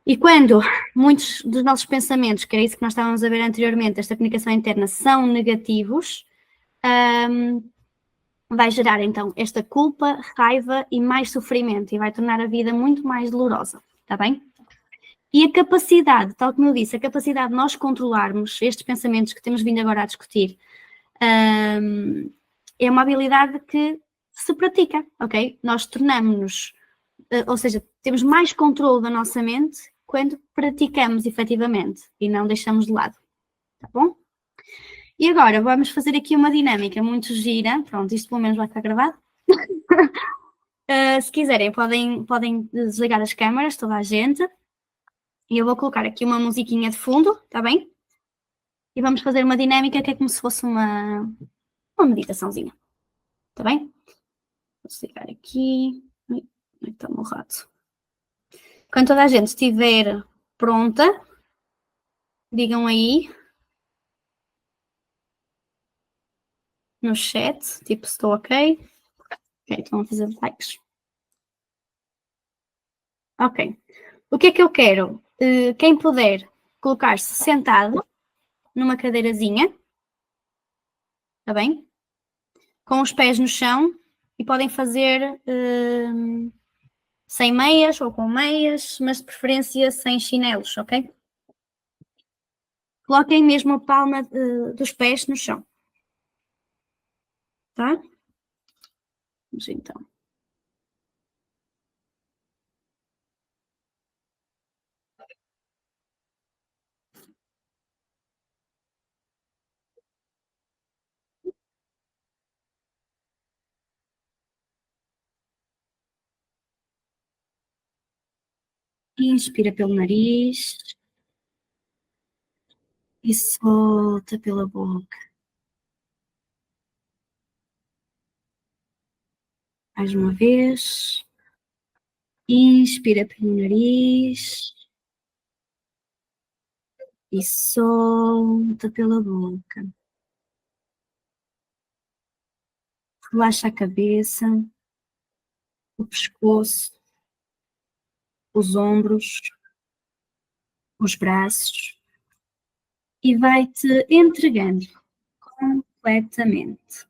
E quando muitos dos nossos pensamentos, que era isso que nós estávamos a ver anteriormente, esta comunicação interna, são negativos, vai gerar então esta culpa, raiva e mais sofrimento e vai tornar a vida muito mais dolorosa, está bem? E a capacidade, tal como eu disse, a capacidade de nós controlarmos estes pensamentos que temos vindo agora a discutir é uma habilidade que se pratica, ok? Nós tornamos-nos, ou seja, temos mais controle da nossa mente quando praticamos efetivamente e não deixamos de lado, tá bom? E agora vamos fazer aqui uma dinâmica muito gira, pronto, isto pelo menos vai ficar gravado. Se quiserem podem desligar as câmaras, toda a gente, e eu vou colocar aqui uma musiquinha de fundo, tá bem? E vamos fazer uma dinâmica que é como se fosse uma meditaçãozinha, tá bem? Vou desligar aqui, onde é que está o meu rato? Quando toda a gente estiver pronta, digam aí no chat, tipo, se estou ok. Ok, estão a fazer likes. Ok. O que é que eu quero? Quem puder colocar-se sentado numa cadeirazinha, está bem? Com os pés no chão e podem fazer sem meias ou com meias, mas de preferência sem chinelos, ok? Coloquem mesmo a palma dos pés no chão. Tá? Vamos então. Inspira pelo nariz e solta pela boca. Mais uma vez. Inspira pelo nariz e solta pela boca. Relaxa a cabeça, o pescoço, os ombros, os braços e vai-te entregando completamente.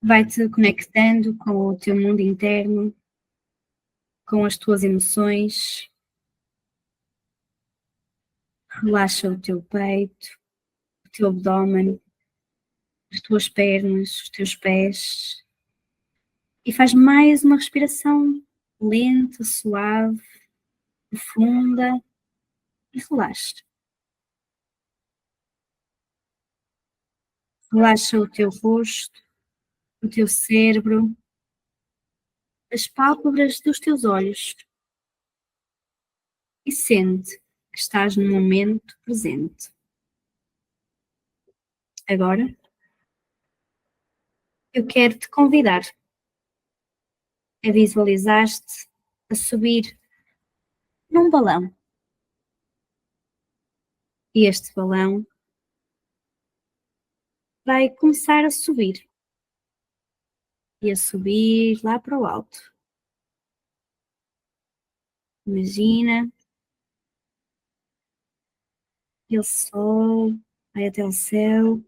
Vai-te conectando com o teu mundo interno, com as tuas emoções. Relaxa o teu peito, o teu abdômen, as tuas pernas, os teus pés. E faz mais uma respiração lenta, suave, profunda e relaxa. Relaxa o teu rosto, o teu cérebro, as pálpebras dos teus olhos e sente que estás no momento presente. Agora, eu quero te convidar a visualizar-te a subir num balão. E este balão vai começar a subir e a subir lá para o alto. Imagina E o sol vai até o céu.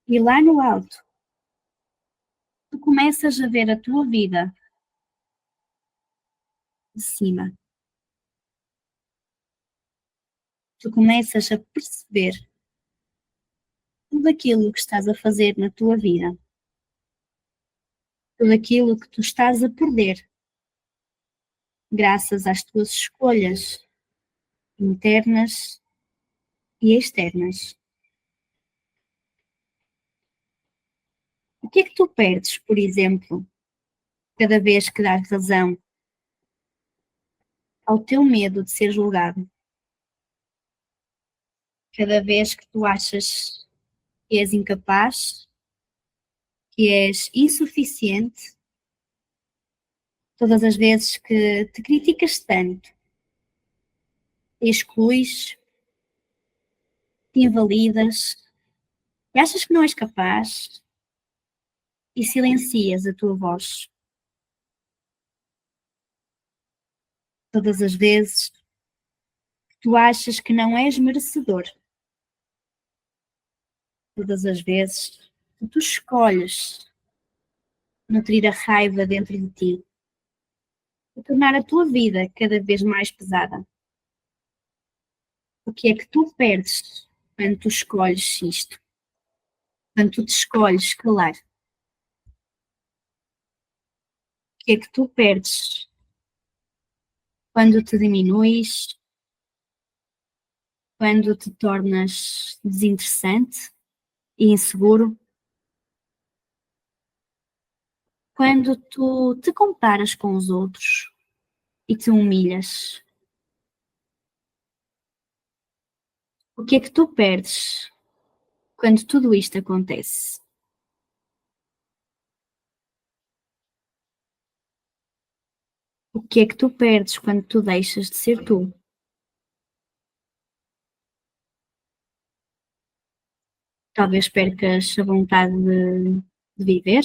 E lá no alto, tu começas a ver a tua vida de cima. Tu começas a perceber tudo aquilo que estás a fazer na tua vida, tudo aquilo que tu estás a perder, graças às tuas escolhas internas e externas. O que é que tu perdes, por exemplo, cada vez que dás razão ao teu medo de ser julgado? Cada vez que tu achas que és incapaz, que és insuficiente, todas as vezes que te criticas tanto, te excluis, te invalidas, e achas que não és capaz e silencias a tua voz. Todas as vezes que tu achas que não és merecedor. Todas as vezes que tu escolhes nutrir a raiva dentro de ti e tornar a tua vida cada vez mais pesada. O que é que tu perdes quando tu escolhes isto? Quando tu te escolhes calar? O que é que tu perdes quando te diminuis, quando te tornas desinteressante e inseguro, quando tu te comparas com os outros e te humilhas? O que é que tu perdes quando tudo isto acontece? O que é que tu perdes quando tu deixas de ser tu? Talvez percas a vontade de viver,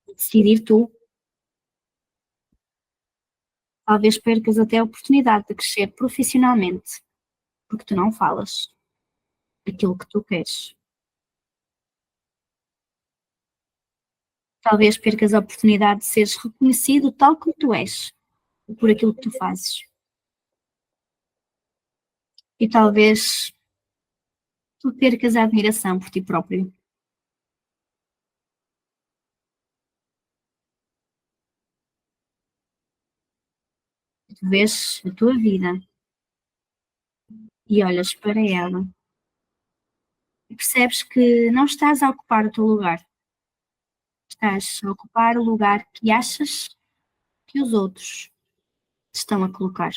de decidir tu. Talvez percas até a oportunidade de crescer profissionalmente, porque tu não falas aquilo que tu queres. Talvez percas a oportunidade de seres reconhecido tal como tu és, por aquilo que tu fazes. E talvez tu percas a admiração por ti próprio. Tu vês a tua vida e olhas para ela e percebes que não estás a ocupar o teu lugar. Estás a ocupar o lugar que achas que os outros te estão a colocar.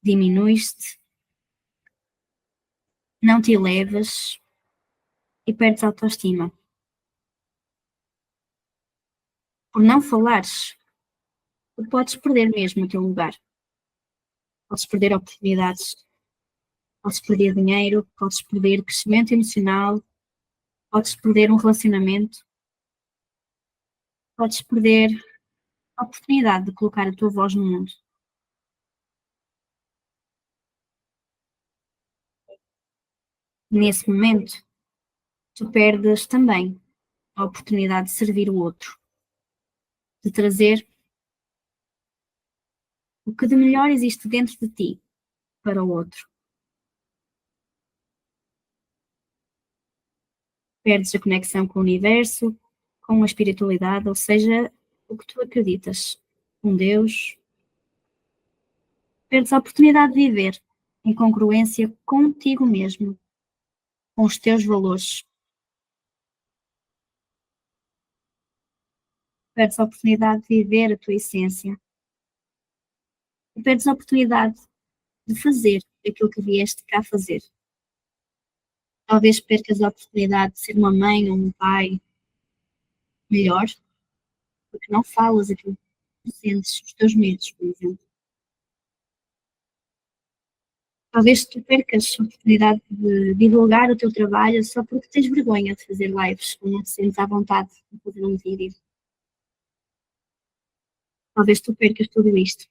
Diminuis-te, não te elevas e perdes a autoestima. Por não falares, tu podes perder mesmo o teu lugar. Podes perder oportunidades, podes perder dinheiro, podes perder crescimento emocional, podes perder um relacionamento, podes perder a oportunidade de colocar a tua voz no mundo. Nesse momento, tu perdes também a oportunidade de servir o outro, de trazer o que de melhor existe dentro de ti para o outro. Perdes a conexão com o universo, com a espiritualidade, ou seja, o que tu acreditas, com Deus. Perdes a oportunidade de viver em congruência contigo mesmo, com os teus valores. Perdes a oportunidade de viver a tua essência. E perdes a oportunidade de fazer aquilo que vieste cá fazer. Talvez percas a oportunidade de ser uma mãe ou um pai melhor, porque não falas aquilo que sentes, os teus medos, por exemplo. Talvez tu percas a oportunidade de divulgar o teu trabalho só porque tens vergonha de fazer lives, ou não te sentes à vontade de fazer um vídeo. Talvez tu percas tudo isto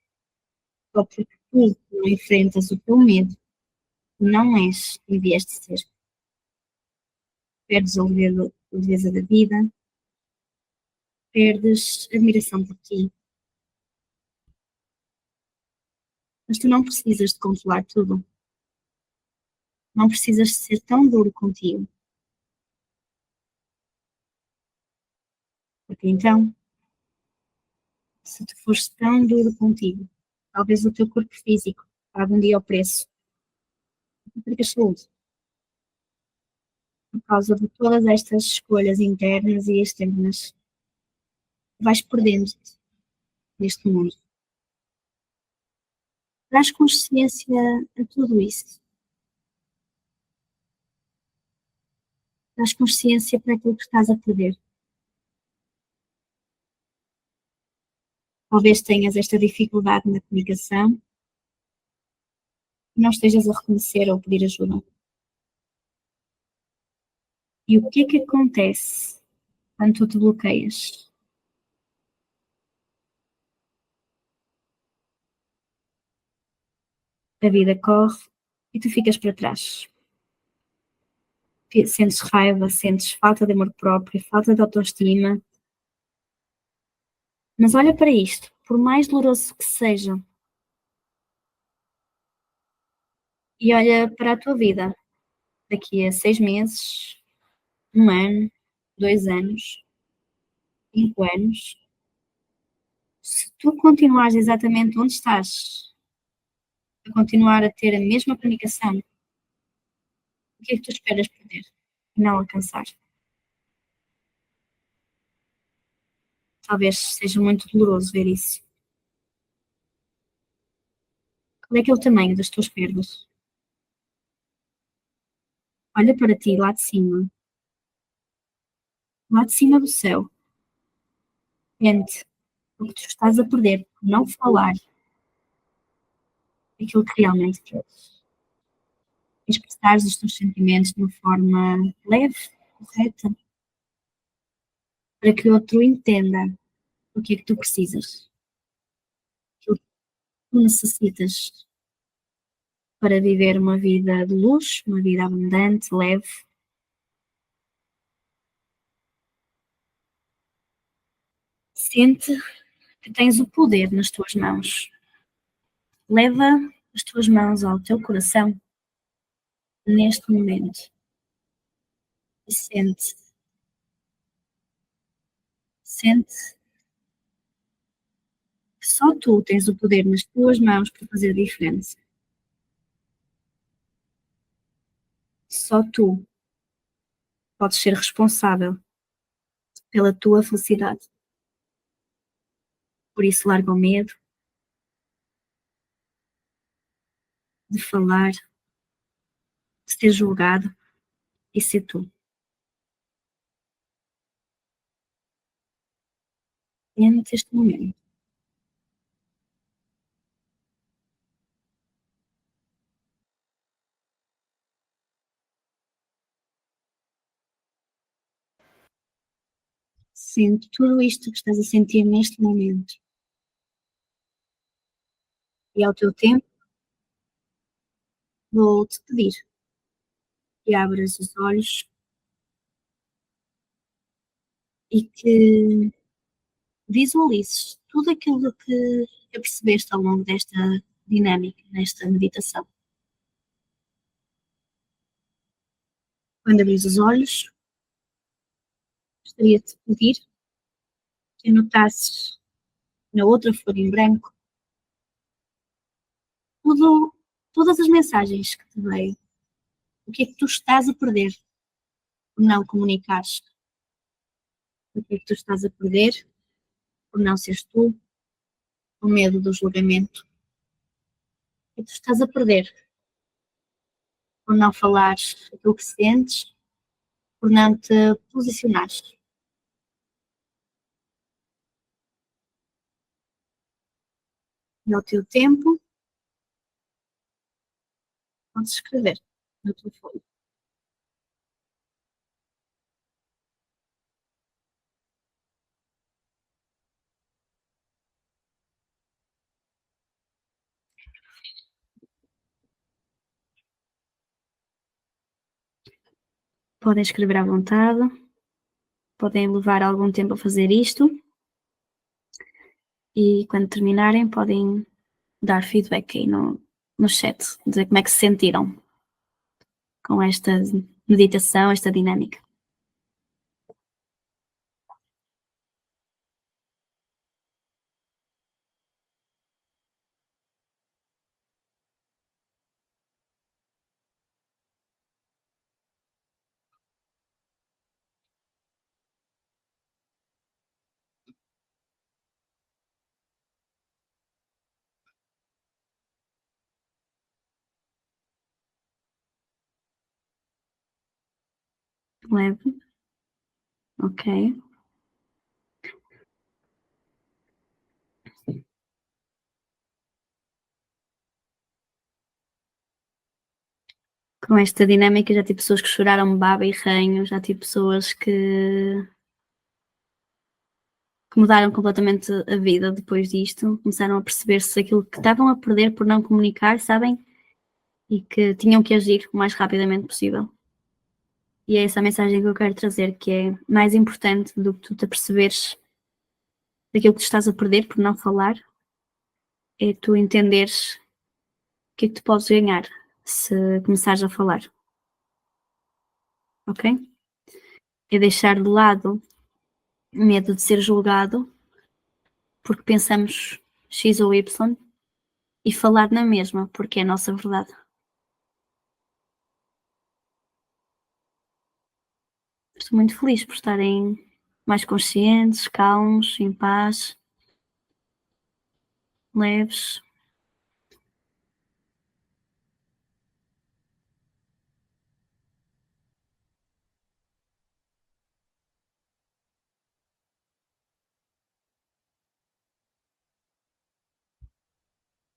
só porque tu não enfrentas o teu medo, não és quem vieste ser. Perdes a leveza da vida, perdes admiração por ti. Mas tu não precisas de controlar tudo. Não precisas de ser tão duro contigo. Porque então, se tu fores tão duro contigo, talvez o teu corpo físico pague um dia o preço. Tu percas saúde. Por causa de todas estas escolhas internas e externas, vais perdendo-te neste mundo. Traz consciência a tudo isso. Traz consciência para aquilo que estás a perder. Talvez tenhas esta dificuldade na comunicação e não estejas a reconhecer ou pedir ajuda. E o que é que acontece quando tu te bloqueias? A vida corre e tu ficas para trás. Sentes raiva, sentes falta de amor próprio, falta de autoestima. Mas olha para isto, por mais doloroso que seja, e olha para a tua vida daqui a 6 meses, 1 ano, 2 anos, 5 anos. Se tu continuares exatamente onde estás, a continuar a ter a mesma comunicação, o que é que tu esperas perder e não alcançar? Talvez seja muito doloroso ver isso. Qual é que é o tamanho das tuas perdas? Olha para ti lá de cima do céu. Sente o que tu estás a perder por não falar aquilo que realmente queres. Expressares os teus sentimentos de uma forma leve, correta, para que o outro entenda o que é que tu precisas, aquilo que tu necessitas para viver uma vida de luz, uma vida abundante, leve. Sente que tens o poder nas tuas mãos. Leva as tuas mãos ao teu coração neste momento e sente que só tu tens o poder nas tuas mãos para fazer a diferença. Só tu podes ser responsável pela tua felicidade. Por isso, larga o medo de falar, de ser julgado e ser tu. Sente este momento. Sente tudo isto que estás a sentir neste momento. E ao teu tempo, vou-te pedir que abras os olhos e que visualizes tudo aquilo que percebeste ao longo desta dinâmica, nesta meditação. Quando abris os olhos, gostaria de te pedir que anotasses na outra folha em branco todas as mensagens que te veio. O que é que tu estás a perder por não comunicares? O que é que tu estás a perder por não seres tu? O medo do julgamento. O que é que tu estás a perder por não falares aquilo que sentes, por não te posicionares? E ao teu tempo, podes escrever na tua folha. Podem escrever à vontade, podem levar algum tempo a fazer isto e quando terminarem podem dar feedback aí no chat, dizer como é que se sentiram com esta meditação, esta dinâmica. Leve. Ok. Com esta dinâmica já tive pessoas que choraram baba e ranho, já tive pessoas que mudaram completamente a vida depois disto, começaram a perceber-se aquilo que estavam a perder por não comunicar, sabem? E que tinham que agir o mais rapidamente possível. E é essa a mensagem que eu quero trazer, que é mais importante do que tu te aperceberes daquilo que tu estás a perder por não falar, é tu entenderes o que é que tu podes ganhar se começares a falar. Ok? É deixar de lado o medo de ser julgado porque pensamos X ou Y e falar na mesma porque é a nossa verdade. Estou muito feliz por estarem mais conscientes, calmos, em paz, leves.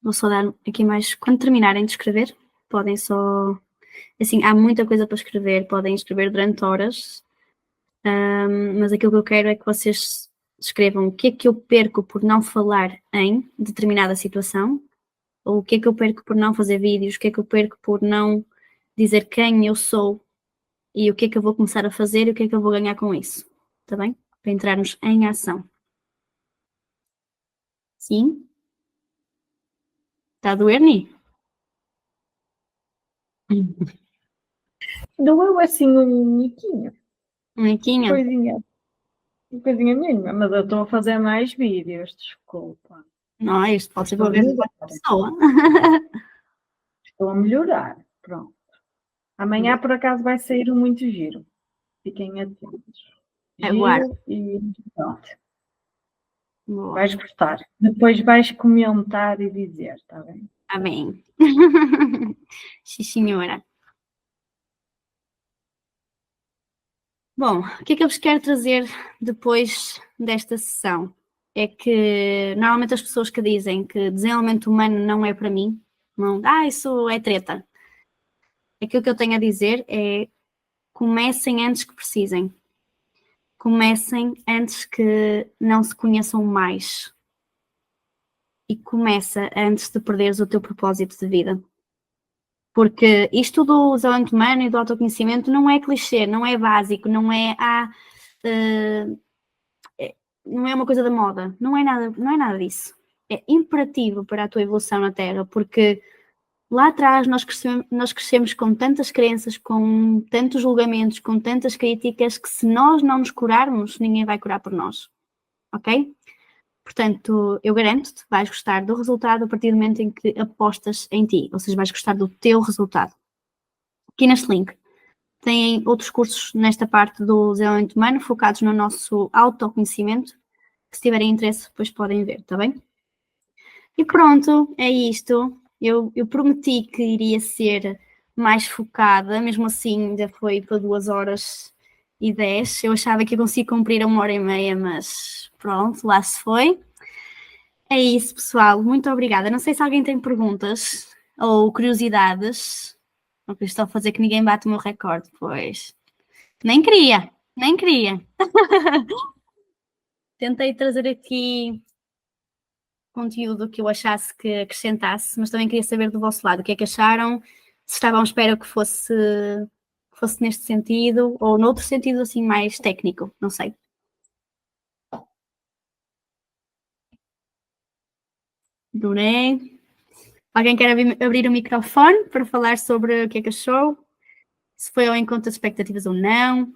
Vou só dar aqui mais. Quando terminarem de escrever, podem só. Assim, há muita coisa para escrever, podem escrever durante horas, mas aquilo que eu quero é que vocês escrevam o que é que eu perco por não falar em determinada situação, ou o que é que eu perco por não fazer vídeos, o que é que eu perco por não dizer quem eu sou e o que é que eu vou começar a fazer e o que é que eu vou ganhar com isso. Está bem? Para entrarmos em ação. Sim? Está a doer, Ni? Doeu assim um miquinho. Miquinha? Coisinha mínima, mas eu estou a fazer mais vídeos, desculpa. Não, isto pode ser Estou para a ver melhorar. uma pessoa. Estou a melhorar, pronto. Amanhã, por acaso, vai sair um muito giro. Fiquem atentos. Aguardo. Giro e pronto. Boa. Vais gostar. Depois vais comentar e dizer, está bem? Está bem. Sim, senhora. Bom, o que é que eu vos quero trazer depois desta sessão? É que normalmente as pessoas que dizem que desenvolvimento humano não é para mim, não, isso é treta. Aquilo que eu tenho a dizer é comecem antes que precisem. Comecem antes que não se conheçam mais. E começa antes de perderes o teu propósito de vida. Porque isto do desenvolvimento humano e do autoconhecimento não é clichê, não é básico, não é não é uma coisa da moda, não é nada disso. É imperativo para a tua evolução na Terra, porque lá atrás nós crescemos com tantas crenças, com tantos julgamentos, com tantas críticas, que se nós não nos curarmos, ninguém vai curar por nós. Ok? Portanto, eu garanto-te, vais gostar do resultado a partir do momento em que apostas em ti, ou seja, vais gostar do teu resultado. Aqui neste link têm outros cursos nesta parte do desenvolvimento humano, focados no nosso autoconhecimento, que se tiverem interesse depois podem ver, está bem? E pronto, é isto. Eu prometi que iria ser mais focada, mesmo assim ainda foi para 2h10. Eu achava que eu conseguia cumprir a 1h30, mas pronto, lá se foi. É isso, pessoal. Muito obrigada. Não sei se alguém tem perguntas ou curiosidades. Porque estou a fazer que ninguém bate o meu recorde, pois. Nem queria. Tentei trazer aqui conteúdo que eu achasse que acrescentasse, mas também queria saber do vosso lado o que é que acharam, se estavam à espera que fosse que fosse neste sentido ou noutro sentido assim mais técnico, não sei. Adorei. Alguém quer abrir o microfone para falar sobre o que é que achou? Se foi ao encontro das expectativas ou não?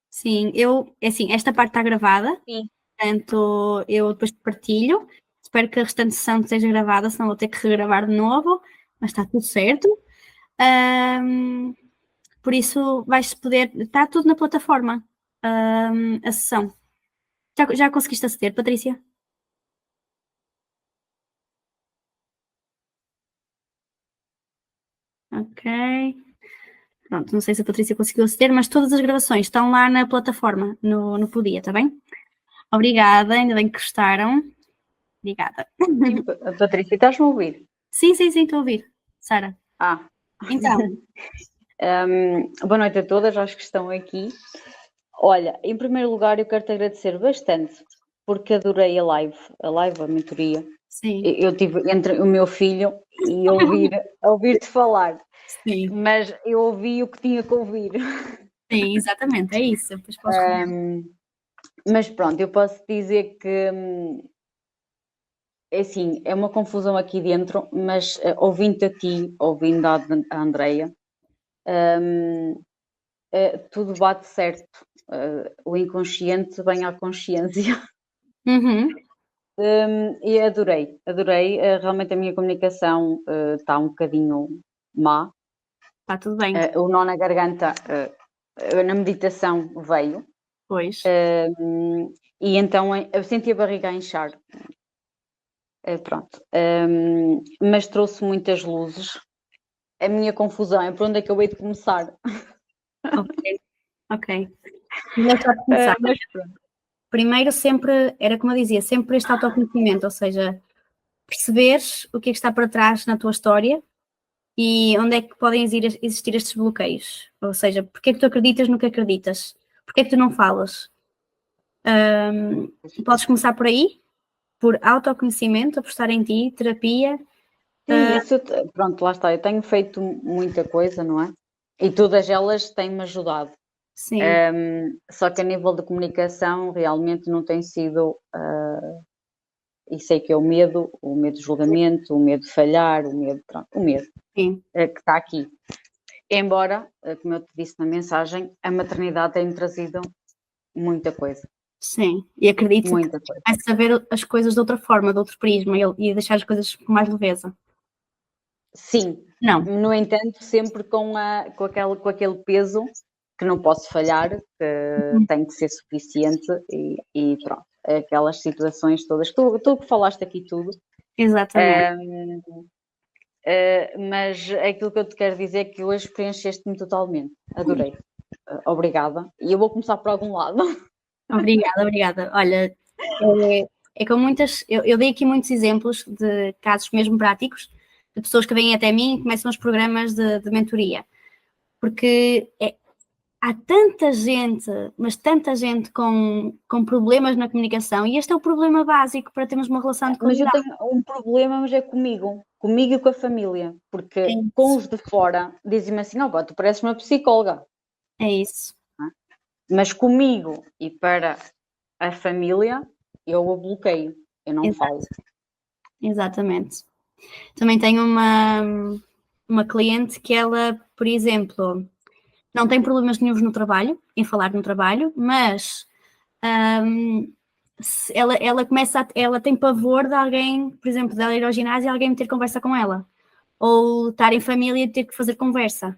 Sim, assim, esta parte está gravada, Sim. portanto, eu depois partilho. Espero que a restante sessão esteja gravada, senão vou ter que regravar de novo, mas está tudo certo. Por isso, vais poder. Está tudo na plataforma, a sessão. Já conseguiste aceder, Patrícia? Ok. Pronto, não sei se a Patrícia conseguiu aceder, mas todas as gravações estão lá na plataforma, no Podia, está bem? Obrigada, ainda bem que gostaram. Obrigada. Sim, Patrícia, estás-me a ouvir? Sim, estou a ouvir. Sara. Então. Boa noite a todas, acho que estão aqui. Olha, em primeiro lugar, eu quero-te agradecer bastante, porque adorei a mentoria. Sim. Eu tive entre o meu filho e ouvir-te falar. Sim. Mas eu ouvi o que tinha que ouvir. Sim, exatamente, é isso. Depois posso mas pronto, eu posso dizer que é assim, é uma confusão aqui dentro, mas ouvindo-te a ti, ouvindo a Andreia, tudo bate certo. O inconsciente vem à consciência. Uhum. E adorei. Realmente a minha comunicação está um bocadinho má. Está tudo bem. O nó na garganta na meditação veio. Pois. E então eu senti a barriga a inchar. Pronto. Mas trouxe muitas luzes. A minha confusão é por onde é que eu hei de começar. Ok. Mas primeiro sempre, era como eu dizia, sempre este autoconhecimento, ou seja, perceberes o que é que está para trás na tua história e onde é que podem existir estes bloqueios. Ou seja, porque é que tu acreditas no que acreditas? Porque é que tu não falas? Podes começar por aí, por autoconhecimento, apostar em ti, terapia. Sim, isso, pronto, lá está. Eu tenho feito muita coisa, não é? E todas elas têm-me ajudado. Sim. Só que a nível de comunicação realmente não tem sido... e sei que é o medo de julgamento, o medo de falhar, o medo Sim. Que está aqui. Embora, como eu te disse na mensagem, a maternidade tem-me trazido muita coisa. Sim, e acredito Muita que coisa. vai saber as coisas de outra forma, de outro prisma e deixar as coisas com mais leveza. Sim. Não. No entanto, sempre com aquele peso que não posso falhar, que tem que ser suficiente e pronto. Aquelas situações todas. Tu que falaste aqui tudo. Exatamente. Mas aquilo que eu te quero dizer é que hoje preencheste-me totalmente. Adorei. Obrigada. E eu vou começar por algum lado. Obrigada. Olha, é com muitas... Eu dei aqui muitos exemplos de casos mesmo práticos, de pessoas que vêm até mim e começam os programas de mentoria. Porque há tanta gente, mas tanta gente com problemas na comunicação, e este é o problema básico para termos uma relação de qualidade. Mas eu tenho um problema, mas é comigo e com a família, porque com os de fora dizem-me assim, não, tu pareces uma psicóloga. É isso. Mas comigo e para a família, eu o bloqueio, eu não falo. Exatamente. Também tenho uma cliente que ela, por exemplo, não tem problemas nenhums no trabalho, em falar no trabalho, mas ela tem pavor de alguém, por exemplo, dela ir ao ginásio e alguém ter conversa com ela. Ou estar em família e ter que fazer conversa.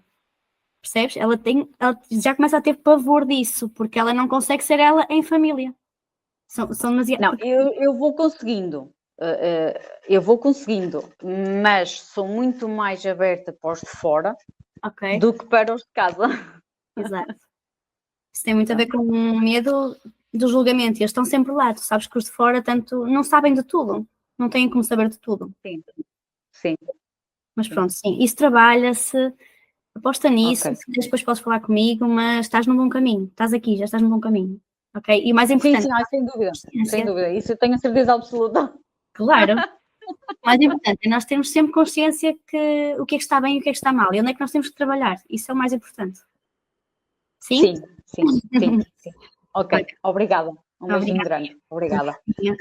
Percebes? Ela já começa a ter pavor disso, porque ela não consegue ser ela em família. São demasiado... Não, eu vou conseguindo. Eu vou conseguindo, mas sou muito mais aberta para os de fora do que para os de casa. Exato. Isso tem muito a ver com o medo do julgamento. E eles estão sempre lá. Tu sabes que os de fora tanto não sabem de tudo. Não têm como saber de tudo. Sim. Mas pronto, sim. Isso trabalha-se. Aposta nisso. Okay. Depois podes falar comigo, mas estás num bom caminho. Estás aqui, já estás num bom caminho. Ok? E o mais importante... Sim, sem dúvida. Sem dúvida. Isso eu tenho a certeza absoluta. Claro. O mais importante é nós termos sempre consciência que o que é que está bem e o que é que está mal. E onde é que nós temos que trabalhar. Isso é o mais importante. Sim? Sim. Ok, obrigada. Um beijinho grande. Obrigada. Sim.